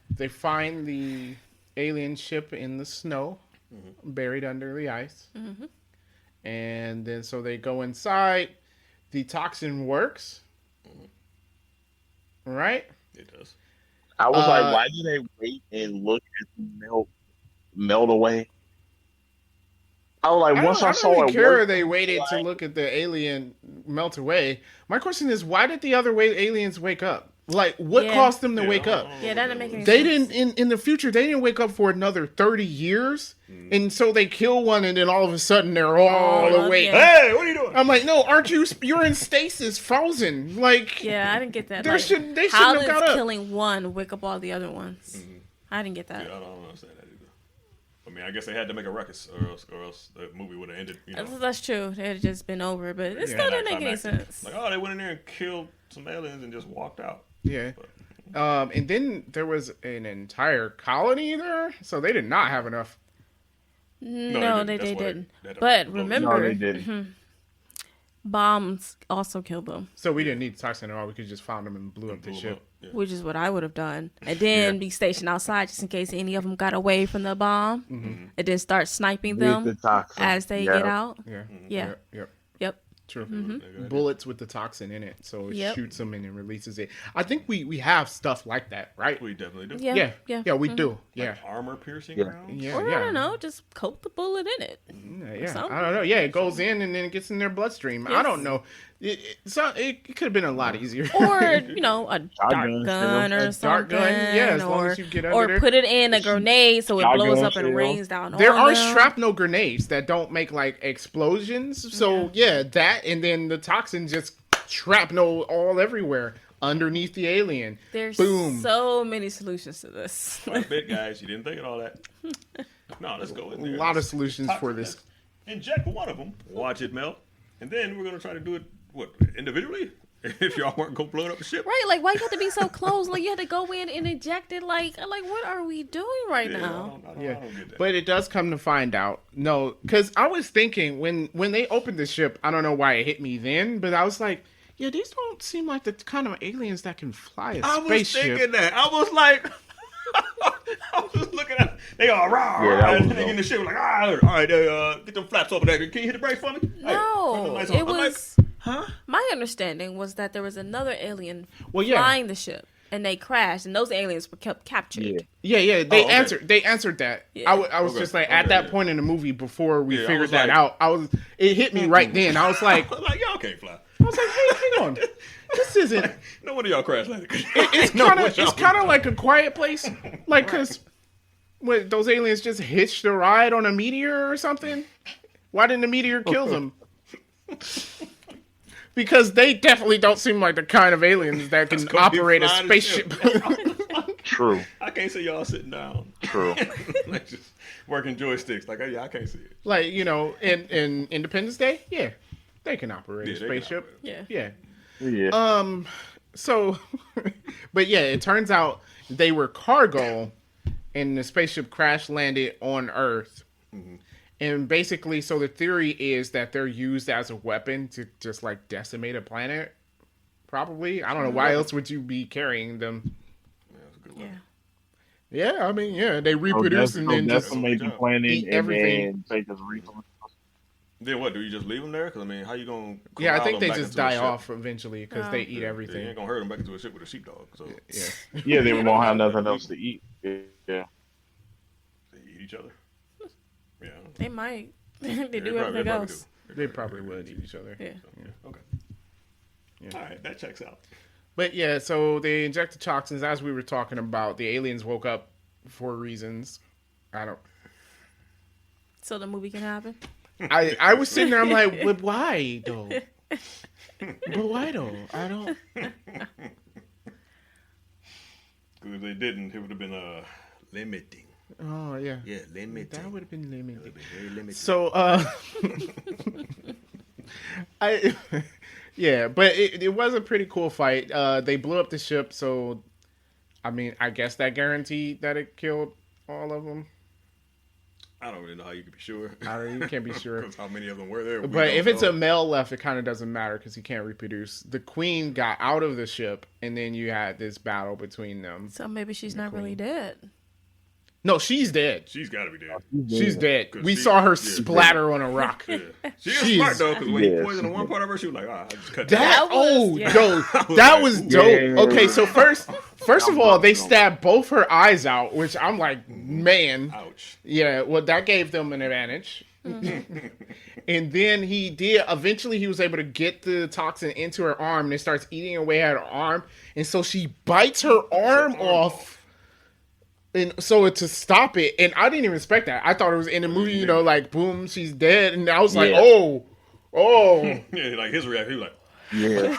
They find the alien ship in the snow, buried under the ice. Mm-hmm. And then so they go inside. The toxin works. Right? It does. I was like, why do they wait and look at the melt away? I was like, once I don't saw really it care work, they waited to look at the alien melt away. My question is, why did the other aliens wake up? Like, what caused them to wake up? Yeah, that didn't make any They sense. didn't in the future. They didn't wake up for another 30 years, and so they kill one, and then all of a sudden they're all awake. yeah. Hey, what are you doing? I'm like, no, aren't you? You're in stasis, frozen. Like, Yeah, I didn't get that. They Like, shouldn't how have got does up. killing one wake up all the other ones? I didn't get that. Yeah, I don't understand that either. I mean, I guess they had to make a ruckus, or else the movie would have ended. You know, That's true. It had just been over, but it Yeah, still didn't make any anticlimactic. sense. Like, oh, they went in there and killed some aliens and just walked out. yeah. But, And then there was an entire colony there, so they did not have enough. No, they they didn't. That's why didn't. they had to But vote. remember, no, they didn't. bombs also killed them, So we didn't need toxin at all. We could just found them and blew up the blew 'em ship. up. Yeah. which is what I would have done, and then be stationed outside just in case any of them got away from the bomb, and then start sniping With the them toxin. as they Yeah. get out. Yeah. Yeah. Yep. Yep. True. Mhm. Bullets with the toxin in it, so it Yep. shoots them and it releases it. I think we have stuff like that, right? We definitely do. Yeah. Yeah, we do. Yeah, Like armor piercing Yeah. rounds. yeah, Or yeah. I don't know, just coat the bullet in it. Yeah, something. I don't know. Yeah, it goes in and then it gets in their bloodstream. I Yes. don't know. It could have been a lot easier. Or a dark Shotgun, gun a or dark something. gun, yeah, as long or, as you get under or there. put it in a grenade so it Shotgun blows up and shell. rains down There on are them. shrapnel grenades that don't make like explosions. So yeah, that and then the toxin just shrapnel all everywhere underneath the alien. There's Boom. so many solutions to this. Quite a bit, guys. You didn't think of all that. No, let's go in A there. lot of Let's solutions talk for to this. this. Inject one of them. Watch it melt, and then we're gonna try to do it. What, individually? If y'all weren't gonna blow up the ship. Right, like why you have to be so close? Like you had to go in and inject it. Like what are we doing right Yeah, now? I Yeah, don't get that. but it does come to find out. No, because I was thinking when they opened the ship, I don't know why it hit me then, but I was like, yeah, these don't seem like the kind of aliens that can fly a I was spaceship. thinking that. I was like, I was looking at. They all rah, Yeah, that and was they in the ship like, all right, get them flaps over there. Can you hit the brakes for me? Hey, turn them No, lights on. it I'm like, was. huh? My understanding was that there was another alien Well, yeah. flying the ship, and they crashed, and those aliens were kept captured. Yeah. Yeah, they okay. answered. They answered that. Yeah. I was Okay, just like at okay, that yeah. point in the movie before we Yeah, I figured was that like- out. It hit me right then. I was like, I was like, y'all can't fly. hey, hang on, this isn't. No wonder y'all crash landed. It's kind of like A Quiet Place, like because what those aliens just hitched a ride on a meteor or something. Why didn't the meteor kill them? Because they definitely don't seem like the kind of aliens that can gonna be operate a flying the spaceship. ship. True. I can't see y'all sitting down. True. Like just working joysticks. Like, yeah, I can't see it. Like in Independence Day, yeah, they can operate a Yeah, they can spaceship. operate. Yeah. Yeah. Yeah. So, but yeah, it turns out they were cargo, and the spaceship crash landed on Earth. And basically, so the theory is that they're used as a weapon to just like decimate a planet. Probably, I don't know why else would you be carrying them. Yeah, that's a good Yeah. one. Yeah, I mean, yeah, they reproduce and then just decimate the planet eat and everything. then take us resources. Then what? Do you just leave them there? Because I mean, how you gonna? Yeah, I corral think them they back just into a die ship? off eventually because they eat Yeah, you everything. ain't gonna herd them back into a ship with a sheepdog. So Yeah. Yeah, they won't have nothing else to eat. Yeah. they eat each other. Yeah, They might. they Yeah, do probably- everything probably else. do. They probably would eat each other. Yeah. So, okay. Yeah. All right, that checks out. But yeah, so they injected toxins as we were talking about. The aliens woke up for reasons. I don't. So the movie can happen. I was sitting there. I'm like, but why though? But why though? I don't. Because if they didn't, it would have been limiting. Oh yeah. Yeah, limiting. That would have been That limited. would have been very limiting. So I yeah, but it was a pretty cool fight. They blew up the ship, so I mean, I guess that guaranteed that it killed all of them. I don't really know how you can be sure. You can't be sure. Because how many of them were there? we But don't if it's know. a male left, it kind of doesn't matter because he can't reproduce. The queen got out of the ship, and then you had this battle between them. So maybe she's not really dead. No, she's dead. She's got to be dead. She's dead. 'Cause We she- saw her yeah. splatter on a rock. Yeah. She is She's- smart though, because when he Yeah, poisoned she one did. part of her, she was like, I just cut That That was- yeah. that was dope. Yeah. Okay, so first of all, they stabbed both her eyes out, which I'm like, man, Ouch. yeah. Well, that gave them an advantage. And then eventually he was able to get the toxin into her arm, and it starts eating away at her arm, and so she bites her arm off. And so to stop it, and I didn't even expect that. I thought it was in the movie, like boom, she's dead, and I was like, Yeah. oh. Yeah, like his reaction, he was like, Yeah,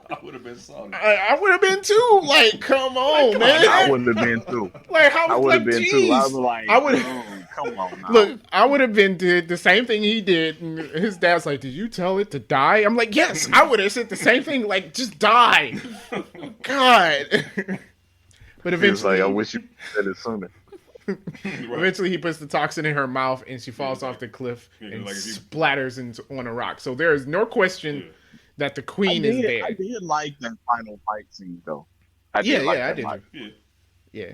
I would have been salty. I would have been too. Like, come on, man. I wouldn't have been too. Like, how I would have like, been too. I was jeez. like, I would come on now. look. I would have did the same thing he did. And his dad's like, "Did you tell it to die?" I'm like, "Yes." I would have said the same thing. Like, just die. God. But He was like, eventually, I wish you said it sooner. eventually, he puts the toxin in her mouth, and she falls off the cliff Yeah, and like if you- splatters on a rock. So there is no question that the queen is I dead. did like that final fight scene though. I Yeah, like I that did. fight. Yeah. Yeah.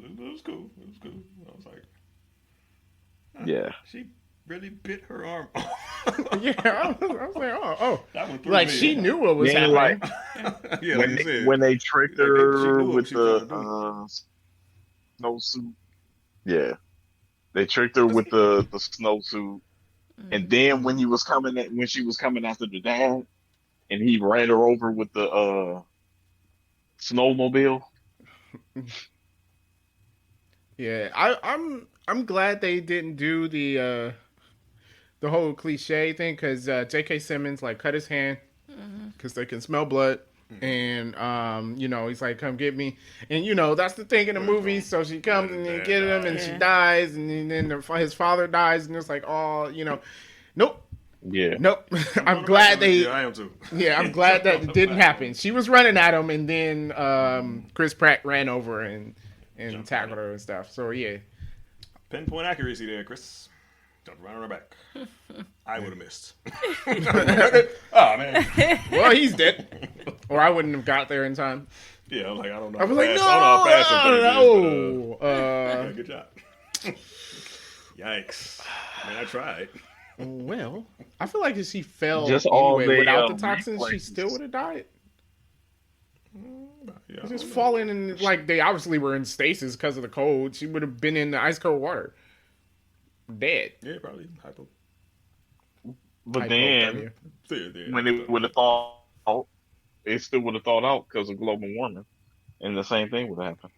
It was cool. It was cool. I was like, Yeah. she really bit her arm off. Yeah, I was like, oh. That one threw Like, me. she knew what was Yeah, happening. like- Yeah, like you said. When they tricked Like, she her knew what with she was trying the snowsuit. Yeah. They tricked her with the snowsuit. And then when she was coming after the dad, and he ran her over with the snowmobile. Yeah, I'm glad they didn't do the whole cliche thing, because J.K. Simmons like cut his hand because they can smell blood, and he's like, come get me, and that's the thing in the movie. So she comes and they get him, and she dies, and then his father dies, and it's like, oh, nope. Yeah. Nope. I'm glad they. Yeah, I am too. Yeah, I'm glad that it didn't happen. She was running at him, and then Chris Pratt ran over and tackled her and stuff. So yeah, Pinpoint accuracy there, Chris. Jumped right on her back. I would have missed. Oh man. well, he's dead, or I wouldn't have got there in time. Yeah, I'm like, I don't know. I was like, no, I don't know how fast no. yeah, good job. Yikes. I mean, I tried. Well, I feel like if she fell Just all anyway the, without the toxins, she reflexes. still would have died. Yeah, Just falling in, like, they obviously were in stasis because of the cold. She would have been in the ice cold water, dead. Yeah, probably. Hypo. But then Yeah. when it would have thawed out, it still would have thawed out because of global warming, and the same thing would happen.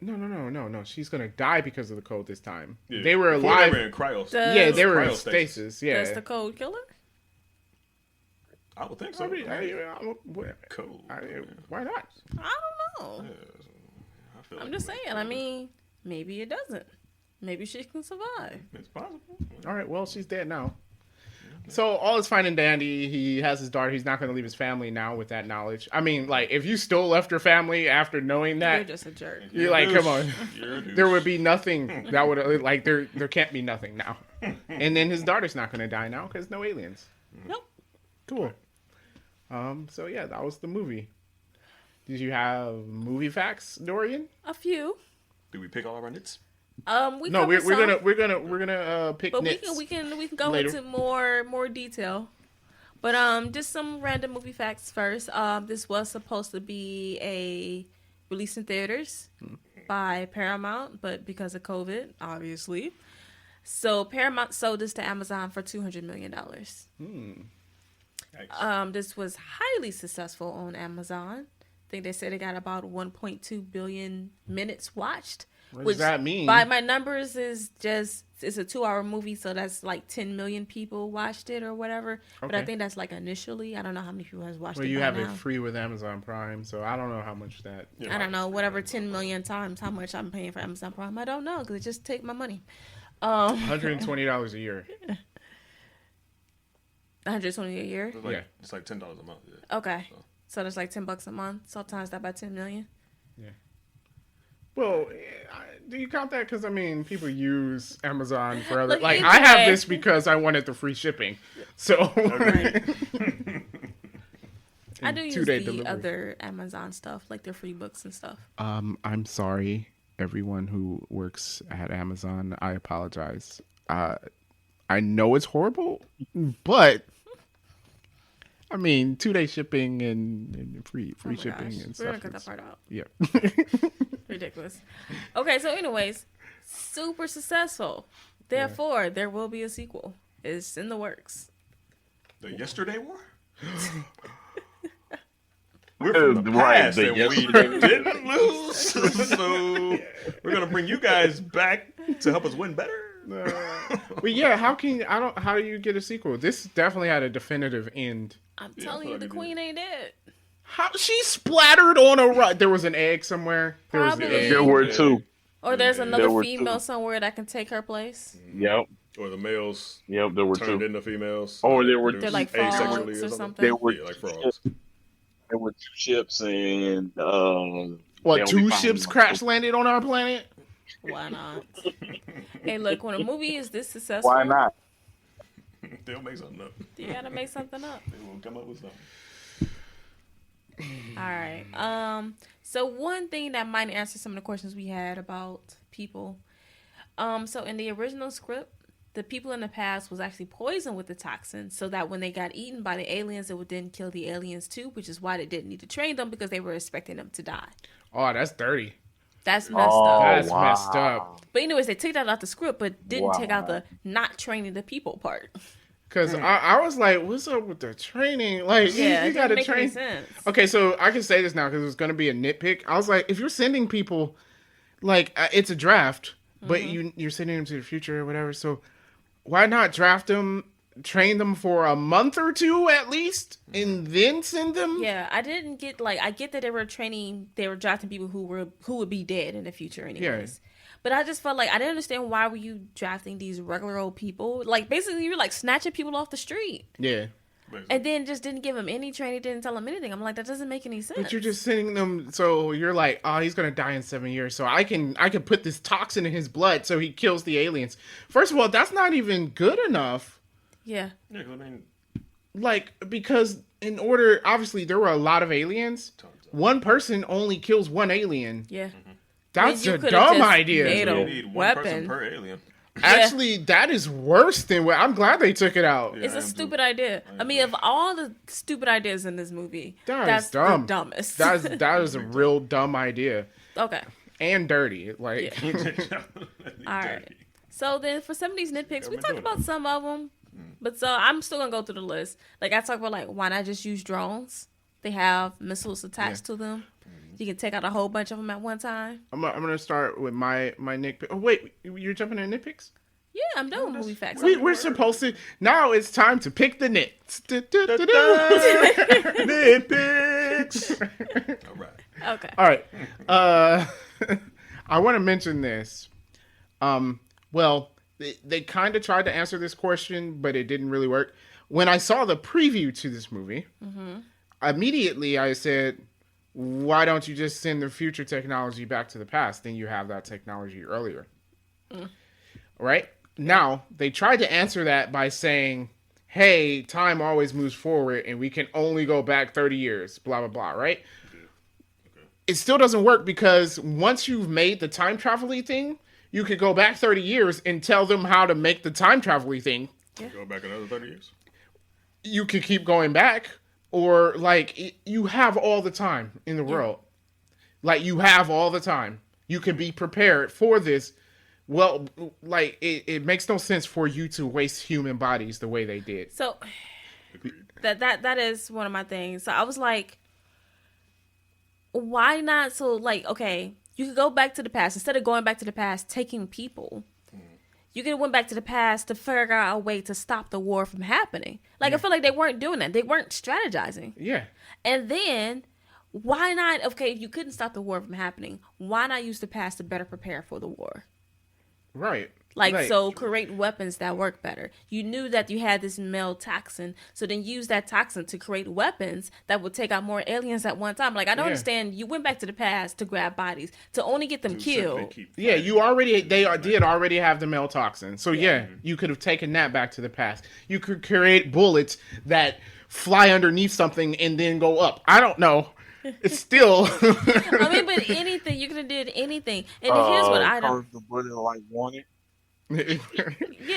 No. She's gonna die because of the cold this time. Yeah. They were Before alive. They were in cryos. Yeah, they were in Cryostasis. stasis. Yeah. That's the cold killer? I would think so. I mean, Cool. why not? I don't know. I feel I'm like just it saying. I mean, maybe it doesn't. Maybe she can survive. It's possible. All right, well, she's dead now. So all is fine and dandy. He has his daughter. He's not going to leave his family now with that knowledge. I mean, like, if you still left your family after knowing You're that, just a jerk. you're like, come on. You're a douche. There would be nothing that would, like, there can't be nothing now. And then his daughter's not going to die now because no aliens. Nope. Cool. So yeah, that was the movie. Did you have movie facts, Dorian? A few. Do we pick all of our nits? We No, covered we're some, gonna pick but nits. we can go later. into more detail. But just some random movie facts first. This was supposed to be a release in theaters by Paramount, but because of COVID, obviously, so Paramount sold this to Amazon for $200 million. Yikes. This was highly successful on Amazon. I think they said it got about 1.2 billion minutes watched. What does that mean? By my numbers is just, it's a 2-hour movie, so that's like 10 million people watched it or whatever. But I Okay. think that's like initially. I don't know how many people has watched Well, it you by have now. it free with Amazon Prime, so I don't know how much that. Yeah, I don't know, whatever 10 million times how much I'm paying for Amazon Prime. I don't know because it just take my money. $120 a year. 120 a year. It's like, Yeah. It's like $10 a month. Yeah. Okay, so that's like $10 a month. So times that by 10 million. Well, do you count that? Because I mean, people use Amazon for other. Look, Like, either I have way. this because I wanted the free shipping. So, I and do use two-day the delivery. other Amazon stuff, like their free books and stuff. I'm sorry, everyone who works at Amazon. I apologize. I know it's horrible, but I mean, 2-day shipping and free Oh my shipping gosh. and We're stuff. gonna cut that part out. Yeah. Ridiculous. Okay, so anyways, super successful. Therefore, there will be a sequel. It's in the works. The Yesterday War? We're from the past the and we Yesterday War. didn't lose. So we're going to bring you guys back to help us win better. But yeah, how do you get a sequel? This definitely had a definitive end. I'm Yeah, telling I you, feel the like it queen ain't dead. How she splattered on a rug? There was an egg somewhere. There was an Probably. egg. There were two. Or there's There another were female two. somewhere that can take her place. Yep. Or the males Yep. There were turned two. into females. Or there were They're like asexually frogs or something. There were Yeah, like frogs. There were 2 ships and What, they only 2 found ships one. crash landed on our planet? Why not? Hey, look, when a movie is this successful, Why not? They'll make something up. you gotta make something up. They will come up with something. All right. So one thing that might answer some of the questions we had about people. So in the original script, the people in the past was actually poisoned with the toxin so that when they got eaten by the aliens, it would then kill the aliens too, which is why they didn't need to train them because they were expecting them to die. Oh, that's dirty. That's messed Oh, up. That's wow. messed up. But anyways, they took that out the script, but didn't take out Wow. the not training the people part. Because I was like, what's up with the training? Like, Yeah, you it got to didn't make any train. sense. Okay, so I can say this now because it's going to be a nitpick. I was like, if you're sending people, like, it's a draft, but you're sending them to the future or whatever. So why not draft them, train them for a month or 2 at least, and then send them? Yeah, I didn't get I get that they were drafting people who would be dead in the future anyways. But I just felt like I didn't understand why were you drafting these regular old people? Like basically you were like snatching people off the street. Yeah. And then just didn't give them any training, didn't tell them anything. I'm like, that doesn't make any sense. But you're just sending them, so you're like, oh, he's gonna die in 7 years, so I can put this toxin in his blood so he kills the aliens. First of all, that's not even good enough. Yeah. Yeah, 'cause I mean, Like, because in order, obviously there were a lot of aliens. One person only kills one alien. Yeah. That's You a could've dumb just idea. made you a need one person weapon. per alien. Actually, that is worse than what I'm glad they took it out. Yeah. It's I a am stupid too. idea. I mean, of all the stupid ideas in this movie, That is that's dumb. the dumbest. That is a real dumb idea. Okay. And dirty. Like, All right. So then for some of these nitpicks, we Government talked doing about some of them. But so I'm still going to go through the list. Like I talked about like why not just use drones? They have missiles attached to them. You can take out a whole bunch of them at one time. I'm gonna start with my nitpick. Oh wait, you're jumping in nitpicks? Yeah, I'm done with movie facts. We're supposed to. Now it's time to pick the nits. Nitpicks. All right. Okay. All right. I want to mention this. Well, they kind of tried to answer this question, but it didn't really work. When I saw the preview to this movie, immediately I said, why don't you just send the future technology back to the past? Then you have that technology earlier. Right? Now, they tried to answer that by saying, hey, time always moves forward and we can only go back 30 years, blah, blah, blah, right? It still doesn't work because once you've made the time travel-y thing, you could go back 30 years and tell them how to make the time travel-y thing. Go back another 30 years. You could keep going back, or like you have all the time in the world. Like you have all the time. You can be prepared for this. Well, like it makes no sense for you to waste human bodies the way they did. So that is one of my things. So I was like, why not? So like, okay, you could go back to the past instead of going back to the past, taking people. You could have went back to the past to figure out a way to stop the war from happening. Like I feel like they weren't doing that. They weren't strategizing. Yeah. And then why not? Okay, if you couldn't stop the war from happening, why not use the past to better prepare for the war? Right. Like, Right. so create weapons that work better. You knew that you had this male toxin, so then use that toxin to create weapons that would take out more aliens at one time. Like, I don't Yeah. understand. You went back to the past to grab bodies to only get them killed. Yeah, did already have the male toxin. So yeah, you could have taken that back to the past. You could create bullets that fly underneath something and then go up. I don't know. It's still I mean, but anything, you could have did anything. And here's what I don't. The bullet like wanted. Yeah,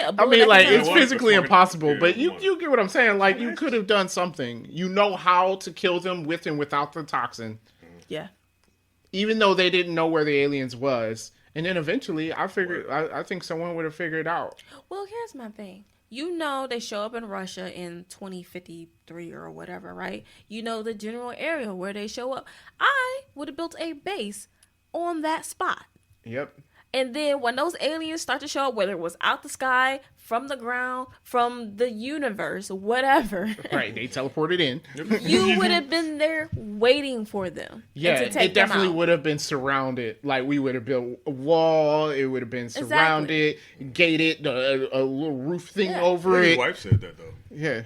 a I bullet mean, that like, can it's turn- physically impossible, yeah, but you one. get what I'm saying. Like, you could have done something. You know how to kill them with and without the toxin, Yeah. even though they didn't know where the aliens was. And then eventually, I think someone would have figured out. Well, here's my thing. You know they show up in Russia in 2053 or whatever, right? You know the general area where they show up. I would have built a base on that spot. Yep. And then when those aliens start to show up, whether it was out the sky, from the ground, from the universe, whatever, Right. They teleported in. you would have been there waiting for them. Yeah, and to take it definitely them out. would have been surrounded. Like, we would have built a wall. It would have been surrounded, gated, a little roof thing Yeah. over His it. wife said that though. Yeah.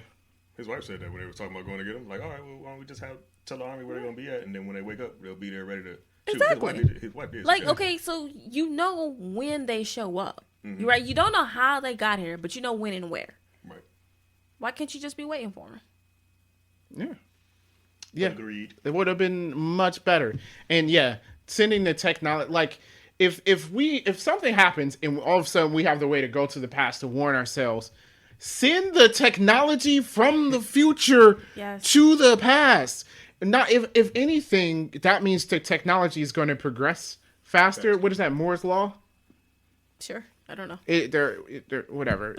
His wife said that when they were talking about going to get him. Like, all right, well, why don't we just tell the army where they're gonna be at, and then when they wake up, they'll be there ready to shoot. Exactly. His wife did. Like, yeah. okay, so you know when they show up, Mm-hmm. right? You don't know how they got here, but you know when and where. Right. Why can't you just be waiting for them? Yeah. Yeah. Agreed. It would have been much better. And yeah, sending the technology, like, if something happens and all of a sudden we have the way to go to the past to warn ourselves, send the technology from the future Yes. to the past. Not if anything, that means the technology is going to progress faster. What is that, Moore's law? Sure, I don't know. They're whatever.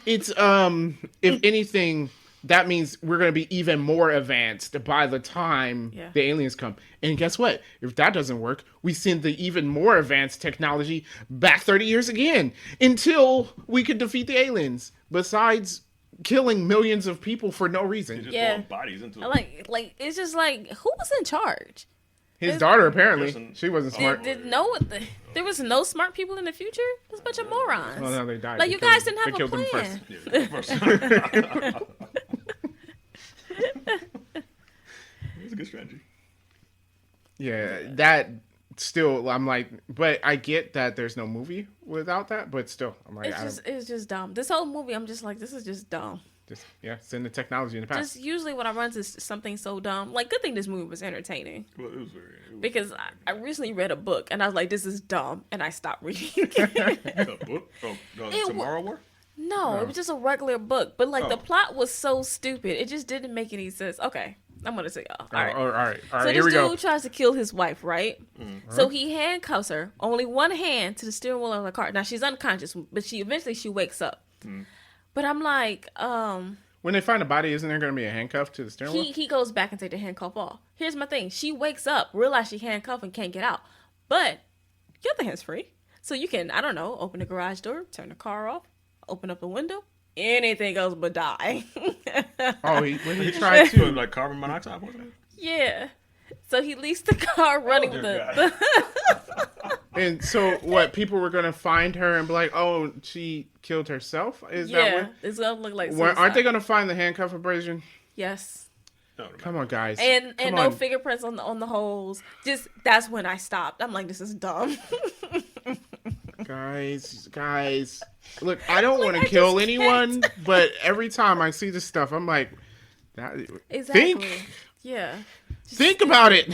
It's if anything, that means we're gonna be even more advanced by the time Yeah. the aliens come. And guess what? If that doesn't work, we send the even more advanced technology back 30 years again until we could defeat the aliens. Besides killing millions of people for no reason. Just Yeah. throwing bodies into I like it's just like who was in charge? His daughter apparently, Listen- she wasn't smart. Did know what there was no smart people in the future? There's a bunch of morons. Well, no, they died. Like They you killed guys them- didn't have they a killed them plan. first. Yeah, first. It's a good strategy. Yeah, that still, I'm like, but I get that there's no movie without that, but still, I'm like, It's just dumb. This whole movie, I'm just like, this is just dumb. just send the technology in the past. Just usually when I run into something so dumb, like good thing this movie was entertaining Well, it was very. because I recently read a book and I was like, this is dumb, and I stopped reading. The book? Oh, It Tomorrow War? No, it was just a regular book, but like the Oh. plot was so stupid, it just didn't make any sense. Okay, I'm gonna say y'all. All right. All right. So Here this we dude go. tries to kill his wife, right? So he handcuffs her, only one hand to the steering wheel of the car. Now she's unconscious, but she eventually wakes up. But I'm like, When they find a body, isn't there going to be a handcuff to the steering wheel? he goes back and take the handcuff off. Here's my thing: she wakes up, realizes she handcuffed and can't get out, but your other hand's free, so you can open the garage door, turn the car off, open up the window. Anything else but die. Oh, when he tried Put to. like carbon monoxide, wasn't it? Yeah. So he leaves the car running with dear the And so, what, people were going to find her and be like, oh, she killed herself? Is that yeah, what? it's gonna look like Aren't they suicide. going to find the handcuff abrasion? Yes, No, Come on, guys. and Come no on. fingerprints on the holes. Just that's when I stopped. I'm like, this is dumb. Guys. Look, I don't want to I kill just anyone, but every time I see this stuff, I'm like, Exactly. think Yeah. about it.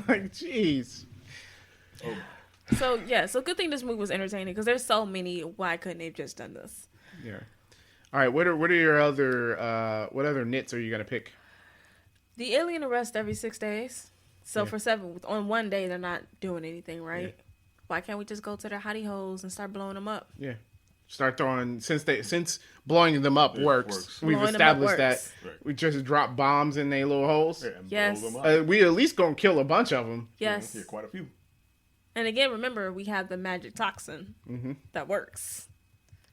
Like, jeez. So yeah. So good thing this movie was entertaining because there's so many. Why couldn't they have just done this? Yeah. All right. What are your other what other nits are you gonna pick? The alien arrest every 6 days. So Yeah. for 7 on one day they're not doing anything, right? Yeah. Why can't we just go to their hottie holes and start blowing them up? Yeah. Start throwing since blowing them up It works. works. We've Blowing them up established that works. Right. we just drop bombs in their little holes. Yeah, and Yes. blow them up. We at least gonna kill a bunch of them. Yes. Yeah, quite a few. And again, remember we have the magic toxin that works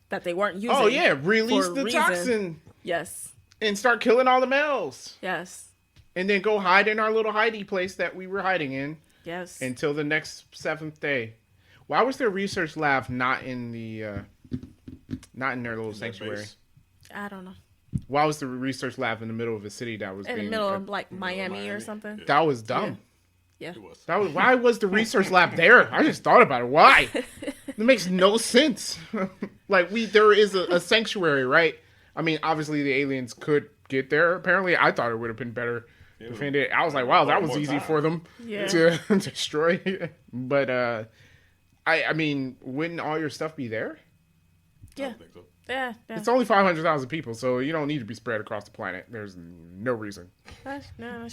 that they weren't using. Oh yeah, release for a the reason. toxin Yes. and start killing all the males, Yes. and then go hide in our little hidey place that we were hiding in Yes. until the next 7th day. Why was their research lab not in their little Their sanctuary? base. I don't know. Why was the research lab in the middle of a city that was In the being middle of like middle of Miami or Miami. something. Yeah. that was dumb. Yeah. It was. That was why was the research lab there? I just thought about it. Why? It makes no sense. Like there is a sanctuary, right? I mean, obviously the aliens could get there. Apparently, I thought it would have been better defended. I was like, wow, that was more easy time. for them Yeah. to destroy. But I mean, wouldn't all your stuff be there? I Yeah. don't think so. Yeah. It's only 500,000 people, so you don't need to be spread across the planet. There's no reason. That's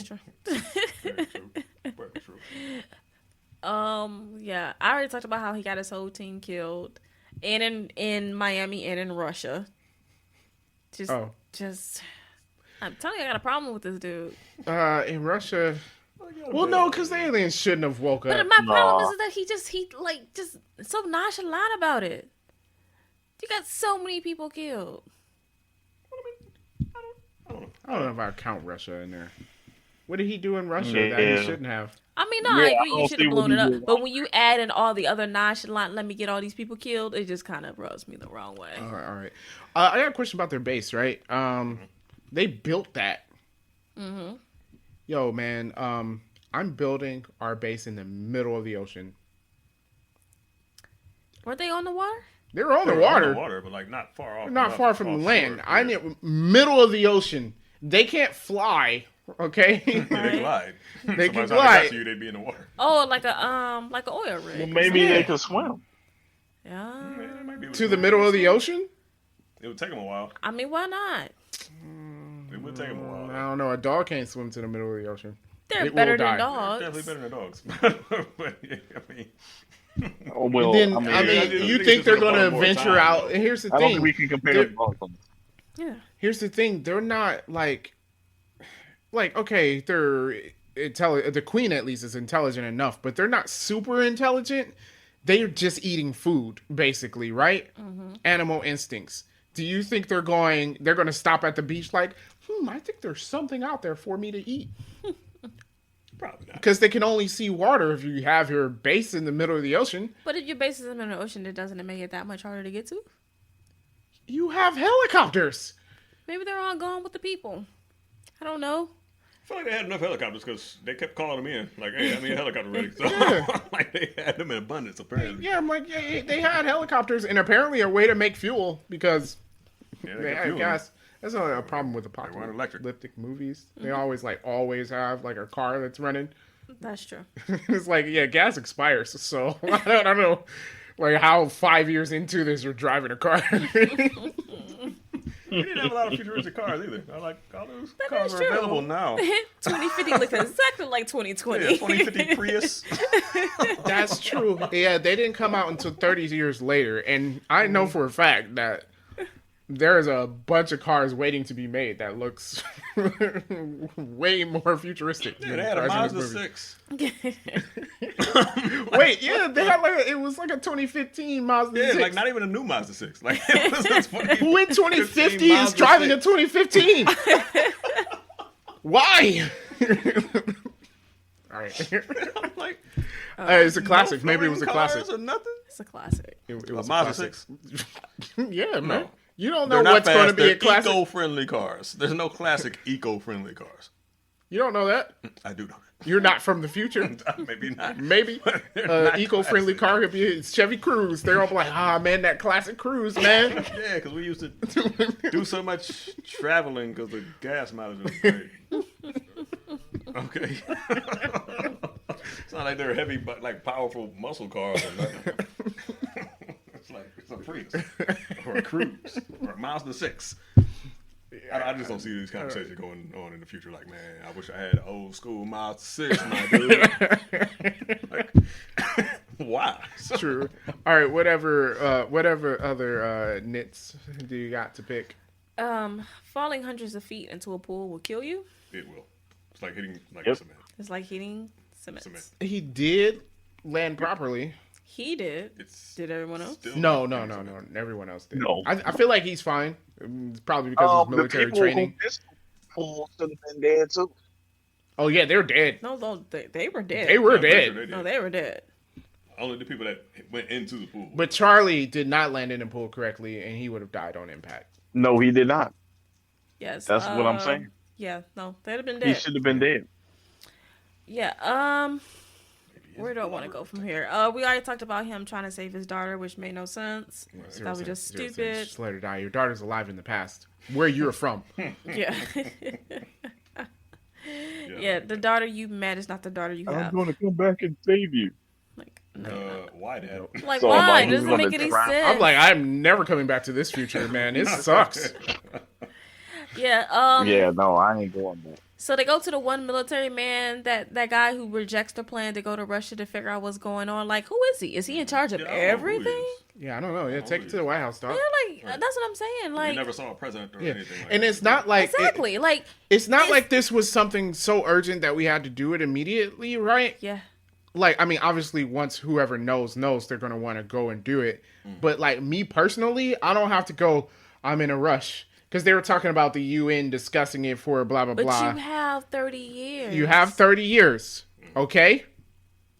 true. Very true. Very true. Yeah. I already talked about how he got his whole team killed, and in Miami and in Russia. Just. I'm telling you, I got a problem with this dude. In Russia, well, no, because the aliens shouldn't have woke But up. my problem Nah. is that he just so nonchalant about it. You got so many people killed. I don't know if I count Russia in there. What did he do in Russia that Yeah. he shouldn't have? I mean, no, Yeah, I I agree. You don't should see have what blown it he up. did. But when you add in all the other nonchalant, let me get all these people killed, it just kind of rubs me the wrong way. All right. I got a question about their base, right? They built that. Mm-hmm. Yo, man, I'm building our base in the middle of the ocean. Weren't they on the water? They're on the They're water, on the water, but like not far off. not enough far from the offshore. land. I Yeah. need middle of the ocean. They can't fly, okay? Yeah, they glide. They can Somebody glide. to you, they'd be in the water. Oh, like a oil rig. Well, maybe Yeah. they could swim. Yeah. It might be able To the middle of the ocean? It would take them a while. I mean, why not? It would take them a while. I don't know. A dog can't swim to the middle of the ocean. They're It better will than die. dogs. Definitely better than dogs. But yeah, I mean, Oh, well, Then, I mean, I mean, I just you think think it's they're gonna going to fall more venture time, out? though. And here's the I don't thing. think we can compare They're- them both. Yeah. Here's the thing. They're not like okay, they're intelligent. The queen at least is intelligent enough, but they're not super intelligent. They're just eating food, basically, right? Animal instincts. Do you think they're going to stop at the beach like, I think there's something out there for me to eat? probably not. Because they can only see water if you have your base in the middle of the ocean. But if your base is in the ocean, it doesn't make it that much harder to get to. You have helicopters. Maybe they're all gone with the people. I don't know. I feel like they had enough helicopters because they kept calling them in. Like, hey, I need a helicopter ready. So, like, they had them in abundance, apparently. Yeah, I'm like, yeah, they had helicopters and apparently a way to make fuel because Yeah, they kept had fueling gas. That's not a problem with run electric. apocalyptic movies. They always have like a car that's running. That's true. It's like, yeah, gas expires. So I don't know like how 5 years into this you're driving a car. They didn't have a lot of futuristic cars either. I like all those That cars is are true. available now. 2050 looks exactly like 2020. Yeah, 2050 Prius. That's true. Yeah, they didn't come out until 30 years later. And I know for a fact that there's a bunch of cars waiting to be made that looks way more futuristic. Yeah, than they had a cars in Mazda this movie. 6. Wait, yeah, they had it was like a 2015 Mazda Yeah, 6. like not even a new Mazda 6. Like, it was a 2015 Who in 2050 is Mazda driving 6. a 2015? Why? All right. I'm like, It's a classic. no Maybe it was a flying classic. cars or nothing. It's a classic. It A was Mazda classic. 6. Yeah, man. No. You don't know They're not what's going to fast. be a They're classic. eco-friendly cars. There's no classic eco-friendly cars. You don't know that. I do know You're not from the future. that. Maybe not. Maybe They're not eco-friendly classic. car could be a Chevy Cruze. They're all like, man, that classic Cruze, man. Yeah, because we used to do so much traveling because the gas mileage was great. Okay. It's not like they're heavy, but like powerful muscle cars or nothing. It's like it's a Prius or a Cruise or a Mazda 6. I just don't see these conversations going on in the future. Like, man, I wish I had an old school Mazda 6, my dude. Like, why? True. All right, whatever other nits do you got to pick? Falling hundreds of feet into a pool will kill you. It will. It's like hitting like Yep. cement. It's like hitting cement. Cement. He did land properly. He did. It's Did everyone else? still No. hitting cement. Everyone else did. No. I feel like he's fine. It's probably because of his military the people training. who missed the pool should have been dead too. Oh yeah, they're dead. No, they were dead. They were I'm pretty dead. sure they did. No, they were dead. I Only the people that went into the pool. But Charlie did not land in the pool correctly, and he would have died on impact. No, he did not. Yes. That's what I'm saying. Yeah, no, they'd have been He dead. should have been dead. Yeah, where do I want to go from here? We already talked about him trying to save his daughter, which made no sense. That was just stupid. Just let her die. Your daughter's alive in the past. Where you're from. Yeah. Yeah, the daughter you met is not the daughter you have. I'm going to come back and save you. Like, no. Why that? Like, So, why? like, It he's doesn't gonna make any drown. sense. I'm like, I'm never coming back to this future, man. It sucks. Yeah, Yeah, no, I ain't going back. So they go to the one military man, that guy who rejects the plan to go to Russia to figure out what's going on. Like, who is he? Is he in charge of Yeah, I don't know who he everything? is. Yeah, I don't know. Yeah, take it to the White House, dog. Yeah, like that's what I'm saying. We Like, never saw a president or Yeah. anything like And that. it's not like exactly. Like, it's not like this was something so urgent that we had to do it immediately, right? yeah, Like, I mean, obviously, once whoever knows, they're going to want to go and do it. But, like, me personally, I don't have to go, I'm in a rush. Because they were talking about the UN discussing it for blah, blah, but blah. you have 30 years. You have 30 years, okay?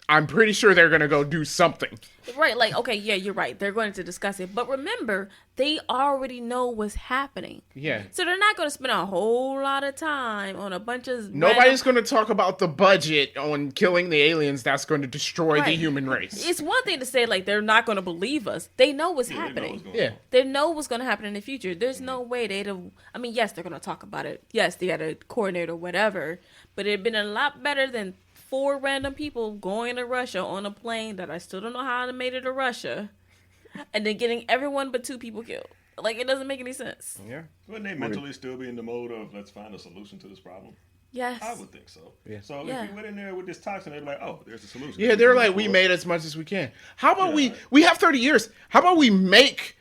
I'm pretty sure they're going to go do something. Right, like, okay, yeah, you're right. They're going to discuss it. But remember, they already know what's happening. Yeah. So they're not going to spend a whole lot of time on a bunch of Nobody's going to talk about the budget on killing the aliens that's going to destroy the Right. human race. It's one thing to say, like, they're not going to believe us. They know what's Yeah, they know happening. what's going Yeah. on. They know what's going to happen in the future. There's no way they'd have... I mean, yes, they're going to talk about it. Yes, they got a coordinator or whatever. But it'd been a lot better than 4 random people going to Russia on a plane that I still don't know how they made it to Russia. And then getting everyone but 2 people killed. Like, it doesn't make any sense. Yeah. Wouldn't they mentally still be in the mode of let's find a solution to this problem? Yes. I would think so. Yeah. So Yeah. if we went in there with this toxin, they'd be like, oh, there's a solution. Yeah, they're like, we made as much as we can. How about Yeah. we have 30 years. How about we make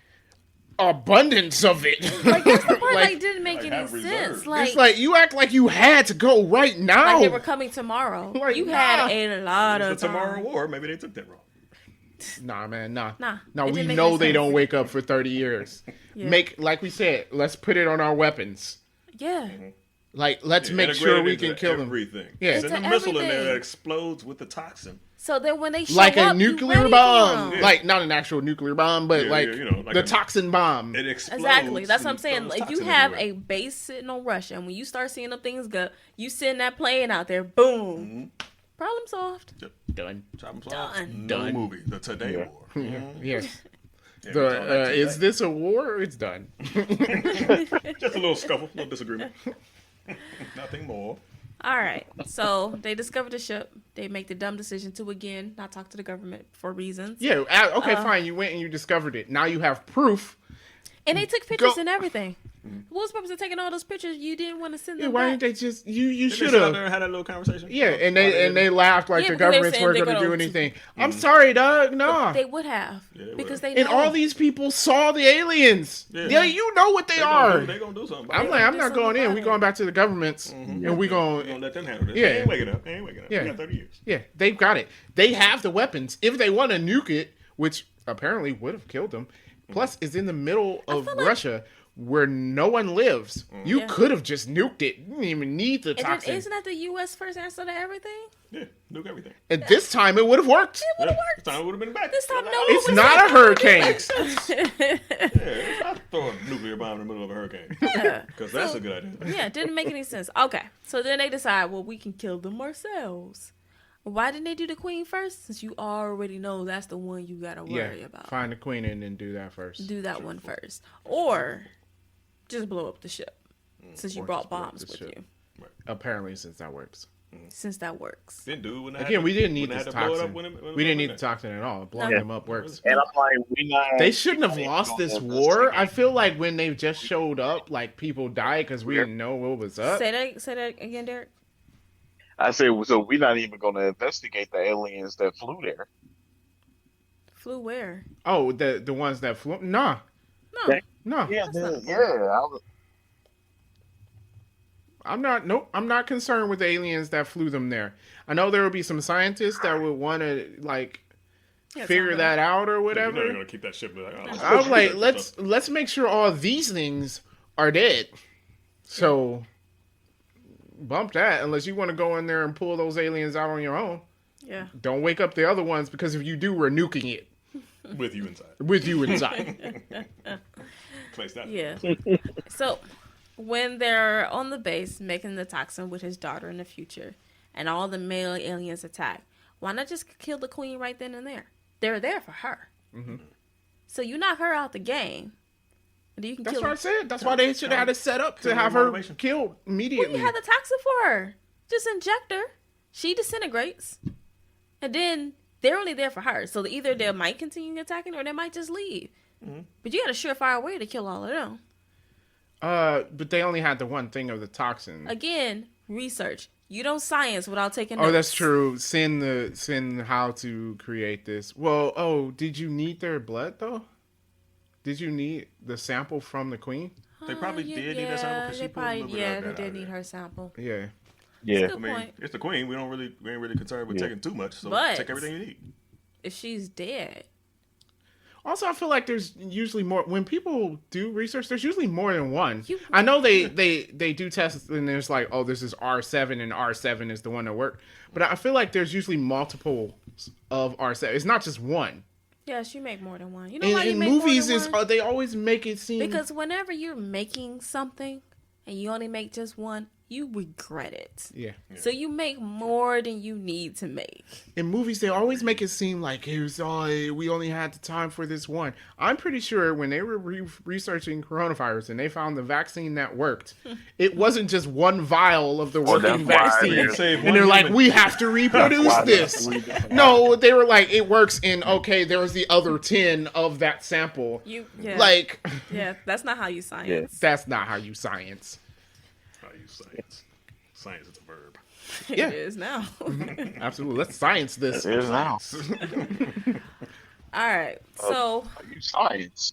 abundance of it? Like, that's the part, Like, like, didn't make like, any have sense. reserves. Like, it's like you act like you had to go right now. like they were coming tomorrow. Like, You nah. had a lot The of time. Tomorrow War, maybe they took that wrong. Nah, man, nah. Nah, No, it we didn't make know any they sense. don't wake up for 30 years. Yeah. Make, like we said, let's put it on our weapons. Yeah. Like, let's Yeah, make sure integrated we into can kill them. everything. Yeah. Send a Into missile in there everything. that explodes with the toxin. So then when they show Like a up, you nuclear ready for bomb. them. Like, not an actual nuclear bomb, but Yeah, like, yeah, you know, like the a- toxin bomb. It explodes. Exactly. That's what I'm and saying. throws If you toxin have everywhere. a base sitting on Russia, and when you start seeing them things go, you send that plane out there, boom, problem solved. Done. Chop 'em off. Done. No Done. movie. The Today Yeah. War. Mhm. Yes. Yeah, we saw that Is today. this a war? It's done. Just a little scuffle, a little disagreement. Nothing more. All right. So they discover the ship. They make the dumb decision to again not talk to the government for reasons. Yeah. Okay, fine. You went and you discovered it. Now you have proof. And they took pictures Go- and everything. What was the purpose of taking all those pictures? You didn't want to send Yeah, them why back. didn't they just you Did they should sit out there have. and had that little conversation? Yeah, and they laughed like Yeah, the because they governments said weren't they're going to do gonna- anything. I'm sorry, Doug. No. They would have. Yeah, they because would've. they And know. all these people saw the aliens. Yeah. Yeah, you know what they are. They gonna do something. I'm about like, it. I'm not going in. We going back to the governments, and we We're going. gonna let them handle this. Yeah. They ain't waking up. They ain't waking up. Yeah. We got 30 years. Yeah, they've got it. They have the weapons. If they want to nuke it, which apparently would have killed them. Plus, it's in the middle of feel like- Russia where no one lives. You Yeah. could have just nuked it. You didn't even need the And then, toxin. isn't that the U.S. first answer to everything? Yeah, nuke everything. And this time it would have worked. Would have Yeah, worked. This time it would have been back. This time, no. It's one not said a hurricane. Yeah, it's not throw a nuclear bomb in the middle of a hurricane. Because that's a good idea. Yeah, it didn't make any sense. Okay, so then they decide, well, we can kill them ourselves. Why didn't they do the queen first? Since you already know that's the one you gotta worry Yeah, about. find the queen and then do that first. Do that one first, or just blow up the ship. Since you Or brought just blow up bombs the with ship. you, Apparently, since that works. since that works. Then dude, when Again, we didn't need this to blow it up toxin. when We didn't need the it toxin at all. Blowing No. them up works. And I'm like, we not. They shouldn't have lost this war. I feel like when they just showed up, like people died because we didn't know what was up. Say that again, Derek. I said, so we're not even going to investigate the aliens that flew there. Flew where? Oh, the ones that flew. Nah, No, no. Yeah, That's not- yeah. I was, I'm not. Nope. I'm not concerned with the aliens that flew them there. I know there will be some scientists that would want to like Yeah, figure something. that out or You're whatever. not gonna keep that ship. Like, oh, I was like, let's make sure all these things are dead. So bump that unless you want to go in there and pull those aliens out on your own. Yeah. Don't wake up the other ones, because if you do, we're nuking it with you inside. with you inside. Place that. Yeah. So, when they're on the base making the toxin with his daughter in the future, and all the male aliens attack, why not just kill the queen right then and there? They're there for her. Mm-hmm. So you knock her out the game, and you can That's kill what I her. said. That's why they should have had it set up to Kill her have her motivation. killed Well, immediately. you had the toxin for her. Just inject her. She disintegrates, and then they're only there for her. So either they might continue attacking, or they might just leave. Mm-hmm. But you got a surefire way to kill all of them. But they only had the one thing of the toxin. Again, research. You don't science without taking Oh, notes. that's true. Send how to create this. Well, did you need their blood though? Did you need the sample from the queen? They probably did need that sample because she pulled a little bit of they that did out need of her sample. Yeah. Yeah. Good I mean, point. it's the queen. We ain't really concerned with Yeah. taking too much. So But- take everything you need. If she's dead, Also, I feel like there's usually more when people do research. There's usually more than one. You- I know they do tests, and there's like, oh, this is R7, and R7 is the one that worked. But I feel like there's usually multiples of R7. It's not just one. yes, you make more than one. You know why you In make movies, more is than one? they always make it seem Because whenever you're making something and you only make just one, you regret it. yeah. So you make more than you need to make. In movies, they always make it seem like it was we only had the time for this one. I'm pretty sure when they were researching coronavirus and they found the vaccine that worked, it wasn't just one vial of the working that's why vaccine. they saved And one they're like, human. we have to reproduce why this. No, they were like, it works in, okay, there was the other 10 of that sample. Like, Yeah, that's not how you science. that's not how you science. I use science. Science is a verb. Yeah. It is now. Absolutely. Let's science this. It is now. All right. So You science.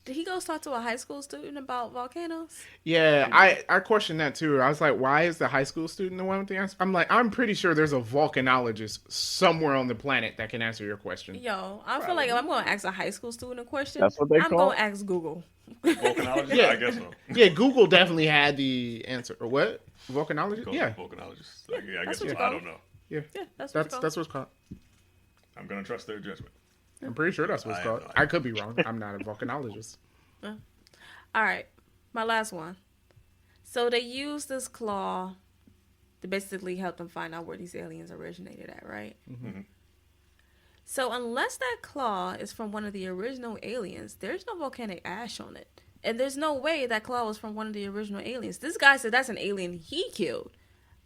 did he go talk to a high school student about volcanoes? Yeah, I questioned that too. I was like, why is the high school student the one with the answer? I'm like, I'm pretty sure there's a volcanologist somewhere on the planet that can answer your question. Yo, I feel like if I'm going to ask a high school student a question, That's what they I'm call going to ask Google. Volcanologist? Yeah. I guess so. Yeah, Google definitely had the answer. Or what? Volcanologist? Call Yeah. it volcanologist. Like, yeah, I That's guess what so. you I call don't know. Yeah. Yeah, that's That's what what's called. I'm gonna trust their judgment. I'm pretty sure that's what's I have called. no idea. I could be wrong. I'm not a volcanologist. All right, my last one. So they use this claw to basically help them find out where these aliens originated at, right? Mm-hmm. So unless that claw is from one of the original aliens, there's no volcanic ash on it. And there's no way that claw was from one of the original aliens. This guy said that's an alien he killed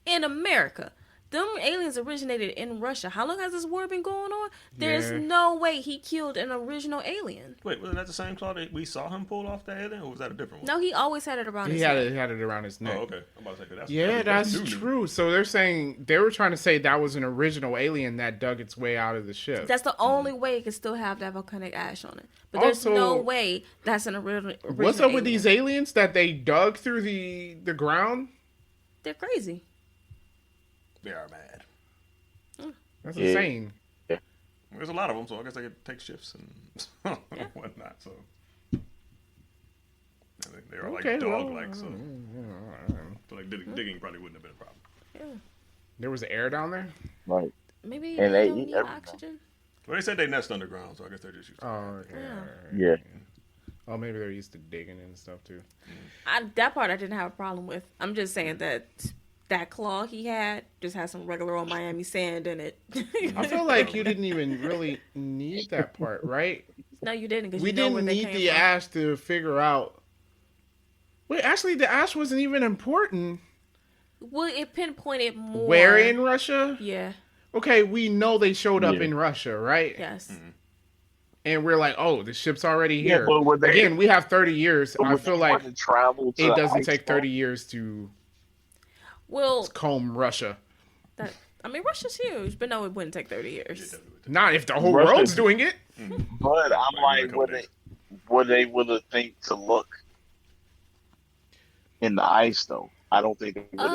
in America. Them aliens originated in Russia. How long has this war been going on? There's Yeah. no way he killed an original alien. Wait, was that the same claw that we saw him pull off the alien, or was that a different one? No, he always had it around He his had neck. it around his neck. Oh, okay. I'm about to say 'cause that's Yeah, that's new. true. So they're saying they were trying to say that was an original alien that dug its way out of the ship. That's the only way it could still have that volcanic ash on it. But there's Also, no way that's an original. What's up with these aliens that they dug through the ground? They're crazy. They are mad. That's Yeah. insane. There's a lot of them, so I guess they could take shifts and whatnot. So they're like Okay, dog-like. So, well, so like digging probably wouldn't have been a problem. Yeah. there was air down there. Right. Maybe And they they don't eat need everything. oxygen. Well, they said they nest underground, so I guess they're just used to it. Oh, Yeah. Yeah. Oh, maybe they're used to digging and stuff too. That part I didn't have a problem with. I'm just saying that claw he had just had some regular old Miami sand in it. I feel like you didn't even really need that part, right? No, you didn't. Because We you know where didn't they need came the from. ash to figure out. Wait, actually, the ash wasn't even important. Well, it pinpointed more. Where in Russia? Yeah. Okay, we know they showed up Yeah. in Russia, right? Yes. And we're like, oh, the ship's already Yeah, here. but would they- Again, we have 30 years. I feel like travel to it doesn't ice take wall? 30 years to Well, comb Russia. I mean, Russia's huge, but no, it wouldn't take 30 years. Not if the whole Russia- world's doing it. But I'm Like, like, would they would have think to look in the ice though? I don't think they would have.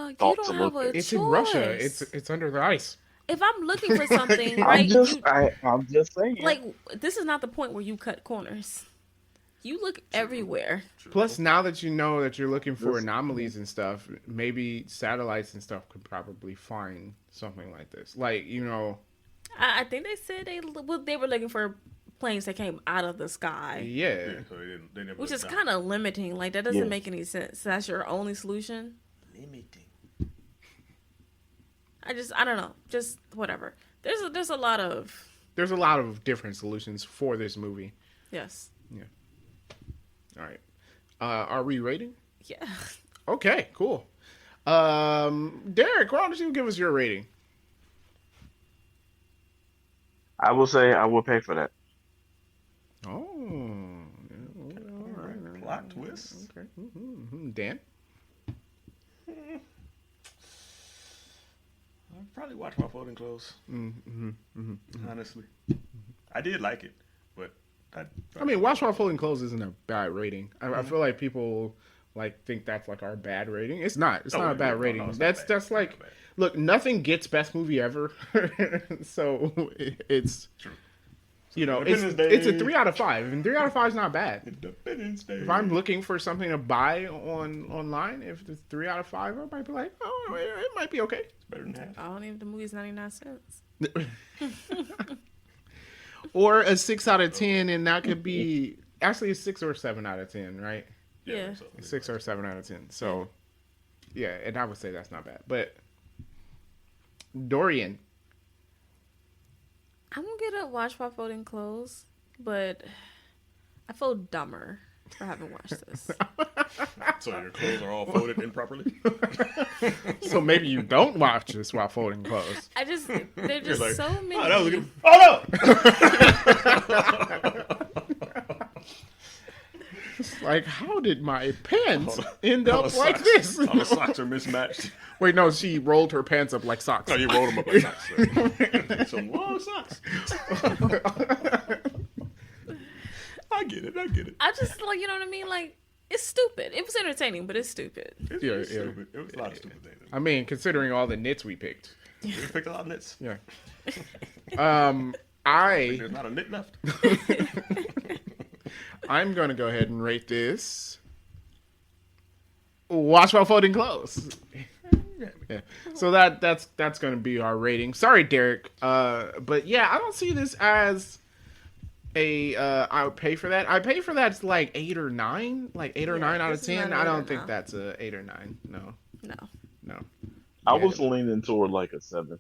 You thought don't to have look a at. It's choice. in Russia. It's under the ice. If I'm looking for something, right? I'm just saying. like this is not the point where you cut corners. You look everywhere. Plus, now that you know that you're looking for anomalies and stuff, maybe satellites and stuff could probably find something like this. Like, you know, I think they said they were looking for planes that came out of the sky, yeah. So they never which is looked kind of limiting. Like that doesn't Yeah. make any sense. That's your only solution. down. Limiting. I don't know. Just whatever. There's a lot of There's a lot of different solutions for this movie. yes, All right. Are we rating? yeah. Okay, cool. Derek, why don't you give us your rating? I will say I will pay for that. Oh. All right. Plot twist. Okay. Mm-hmm. Dan? I'd probably watch my folding clothes. Honestly, I did like it, but I mean, Watch While Folding Clothes isn't a bad rating. I feel like people like think that's like our bad rating. It's not. It's not a bad rating. it's not That's bad. that's It's like, not bad. look, nothing gets best movie ever. So it's True. you know Independence it's a Day. 3 out of 5, and 3 out of 5 is not bad. Independence Day. If I'm looking for something to buy online, if it's 3 out of 5, I might be like, oh, it might be okay. It's better than half. I don't even. The movie's 99 cents. Or a 6 out of 10, and that could be actually a 6 or 7 out of 10, right? Yeah. So, 6 or 7 out of 10. So, yeah, and I would say that's not bad. But Dorian, I'm gonna get Watch While Folding Clothes, but I feel dumber for having watched this. so your clothes are all folded improperly. so maybe you don't watch this while folding clothes. I just they're just like, so many. Oh, that was a good. Oh no! It's like, how did my pants All end All up the like socks- this? All the socks are mismatched. Wait, no, she rolled her pants up like socks. No, you rolled them up like socks. Some long socks. I get it. I just like you know what I mean. Like it's stupid. It was entertaining, but it's stupid. It's Yeah, stupid. It was a lot of stupid things. I mean, considering all the knits we picked. We picked a lot of nits. Yeah. There's not a nit left. I'm going to go ahead and rate this. Watch while folding clothes. Yeah. So that's going to be our rating. Sorry, Derek. But yeah, I don't see this as I would pay for that. I pay for that like 8 or 9, like 8 or 9 out of this is not 10. an I 8 or don't think 9. that's a 8 or 9. No. No. I Yeah. was leaning toward like a 7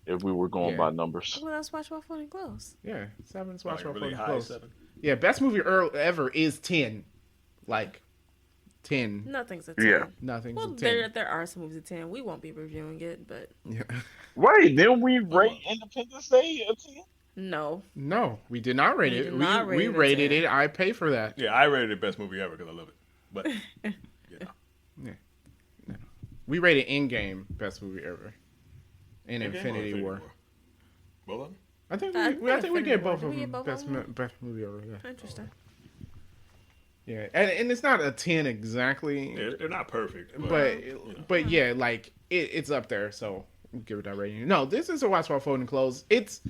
if we were going Yeah. by numbers. Well, that's Watch While Folding Clothes. Yeah, 7's watch Like while really folding high clothes. 7. Yeah, best movie ever is 10. Like 10. Nothing's a 10. Yeah. Nothing's Well, a 10. there are some movies at 10. We won't be reviewing it, but Yeah. Wait, then we rate Independence Day a 10? no. No, we did not rate We it. did We, not rate we it a rated 10. it. I pay for that. Yeah, I rated it best movie ever because I love it. But yeah, We rated Endgame best movie ever. And Endgame or Infinity War. Both of them. I think I we think gave Infinity both War. of Did we them give both best, of them? best movie ever. Yeah. Interesting. Yeah, and it's not a 10 exactly, They're not perfect, but yeah, like it's up there. So we'll give it that rating. No, this is a watch while folding clothes. It's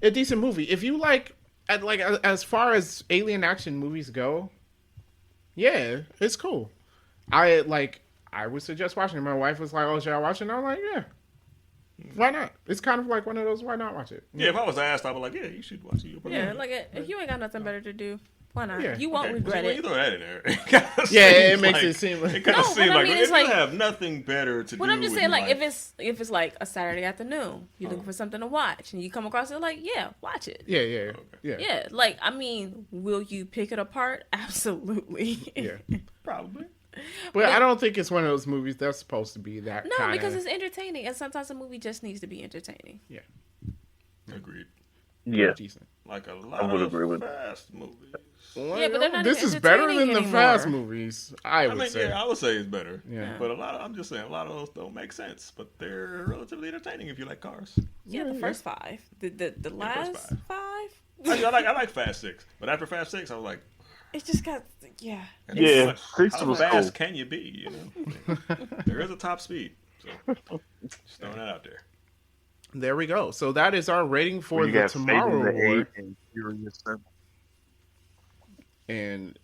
a decent movie. If you like as far as alien action movies go, yeah, it's cool. I would suggest watching it. My wife was like, "Oh, should I watch it?" And I'm like, "Yeah, why not?" It's kind of like one of those, "Why not watch it?" yeah. If I was asked, I would like, yeah, you should watch it. You'll probably Yeah, like like if you ain't got nothing better to do, why not? Yeah. You won't Okay, regret when you it. throw that in there, Yeah, it makes it seem like- it kind No, of what seems I like mean if is you like- have nothing better to But do. I'm just in saying, like, life, if it's like a Saturday afternoon, you're looking for something to watch, and you come across it, like, yeah, watch it. Yeah. Yeah, like, I mean, will you pick it apart? Absolutely. Yeah. probably. But I don't think it's one of those movies that's supposed to be that. No, kinda, because it's entertaining, and sometimes a movie just needs to be entertaining. Agreed. Yeah. decent. Like a lot would of agree with fast movies. Yeah, but they're not This even is better than entertaining the anymore. fast movies. I I would mean, say. yeah, I would say it's better. Yeah. But I'm just saying, a lot of those don't make sense, but they're relatively entertaining if you like cars. Yeah, the first 5. The last first 5? I like Fast 6, but after Fast 6, I was like, It just got, yeah. Yeah, like, 6 how was fast cool. can you be? You know, there is a top speed. So just throwing that out there. There we go. So that is our rating for You the got Tomorrow Fate of the War. Eight and Furious 7. And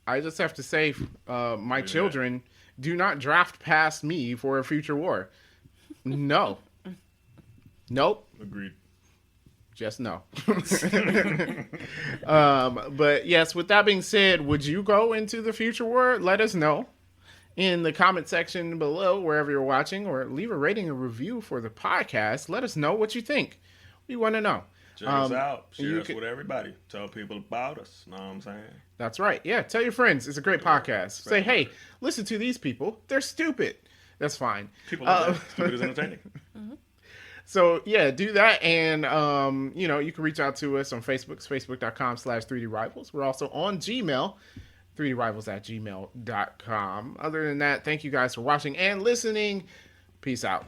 I just have to say, my children do not draft past me for a future war. No. Nope. Agreed. Just no. But yes, with that being said, would you go into the future war? Let us know in the comment section below, wherever you're watching, or leave a rating and review for the podcast. Let us know what you think. We want to know. Check us out. Share us with everybody. Tell people about us. Know what I'm saying? That's right. Yeah, tell your friends. It's a great podcast. Say, hey, listen to these people. They're stupid. That's fine. People like that. Stupid is entertaining. So, yeah, do that. And, you can reach out to us on Facebook, facebook.com/3drivals. We're also on Gmail, 3drivals@gmail.com. Other than that, thank you guys for watching and listening. Peace out.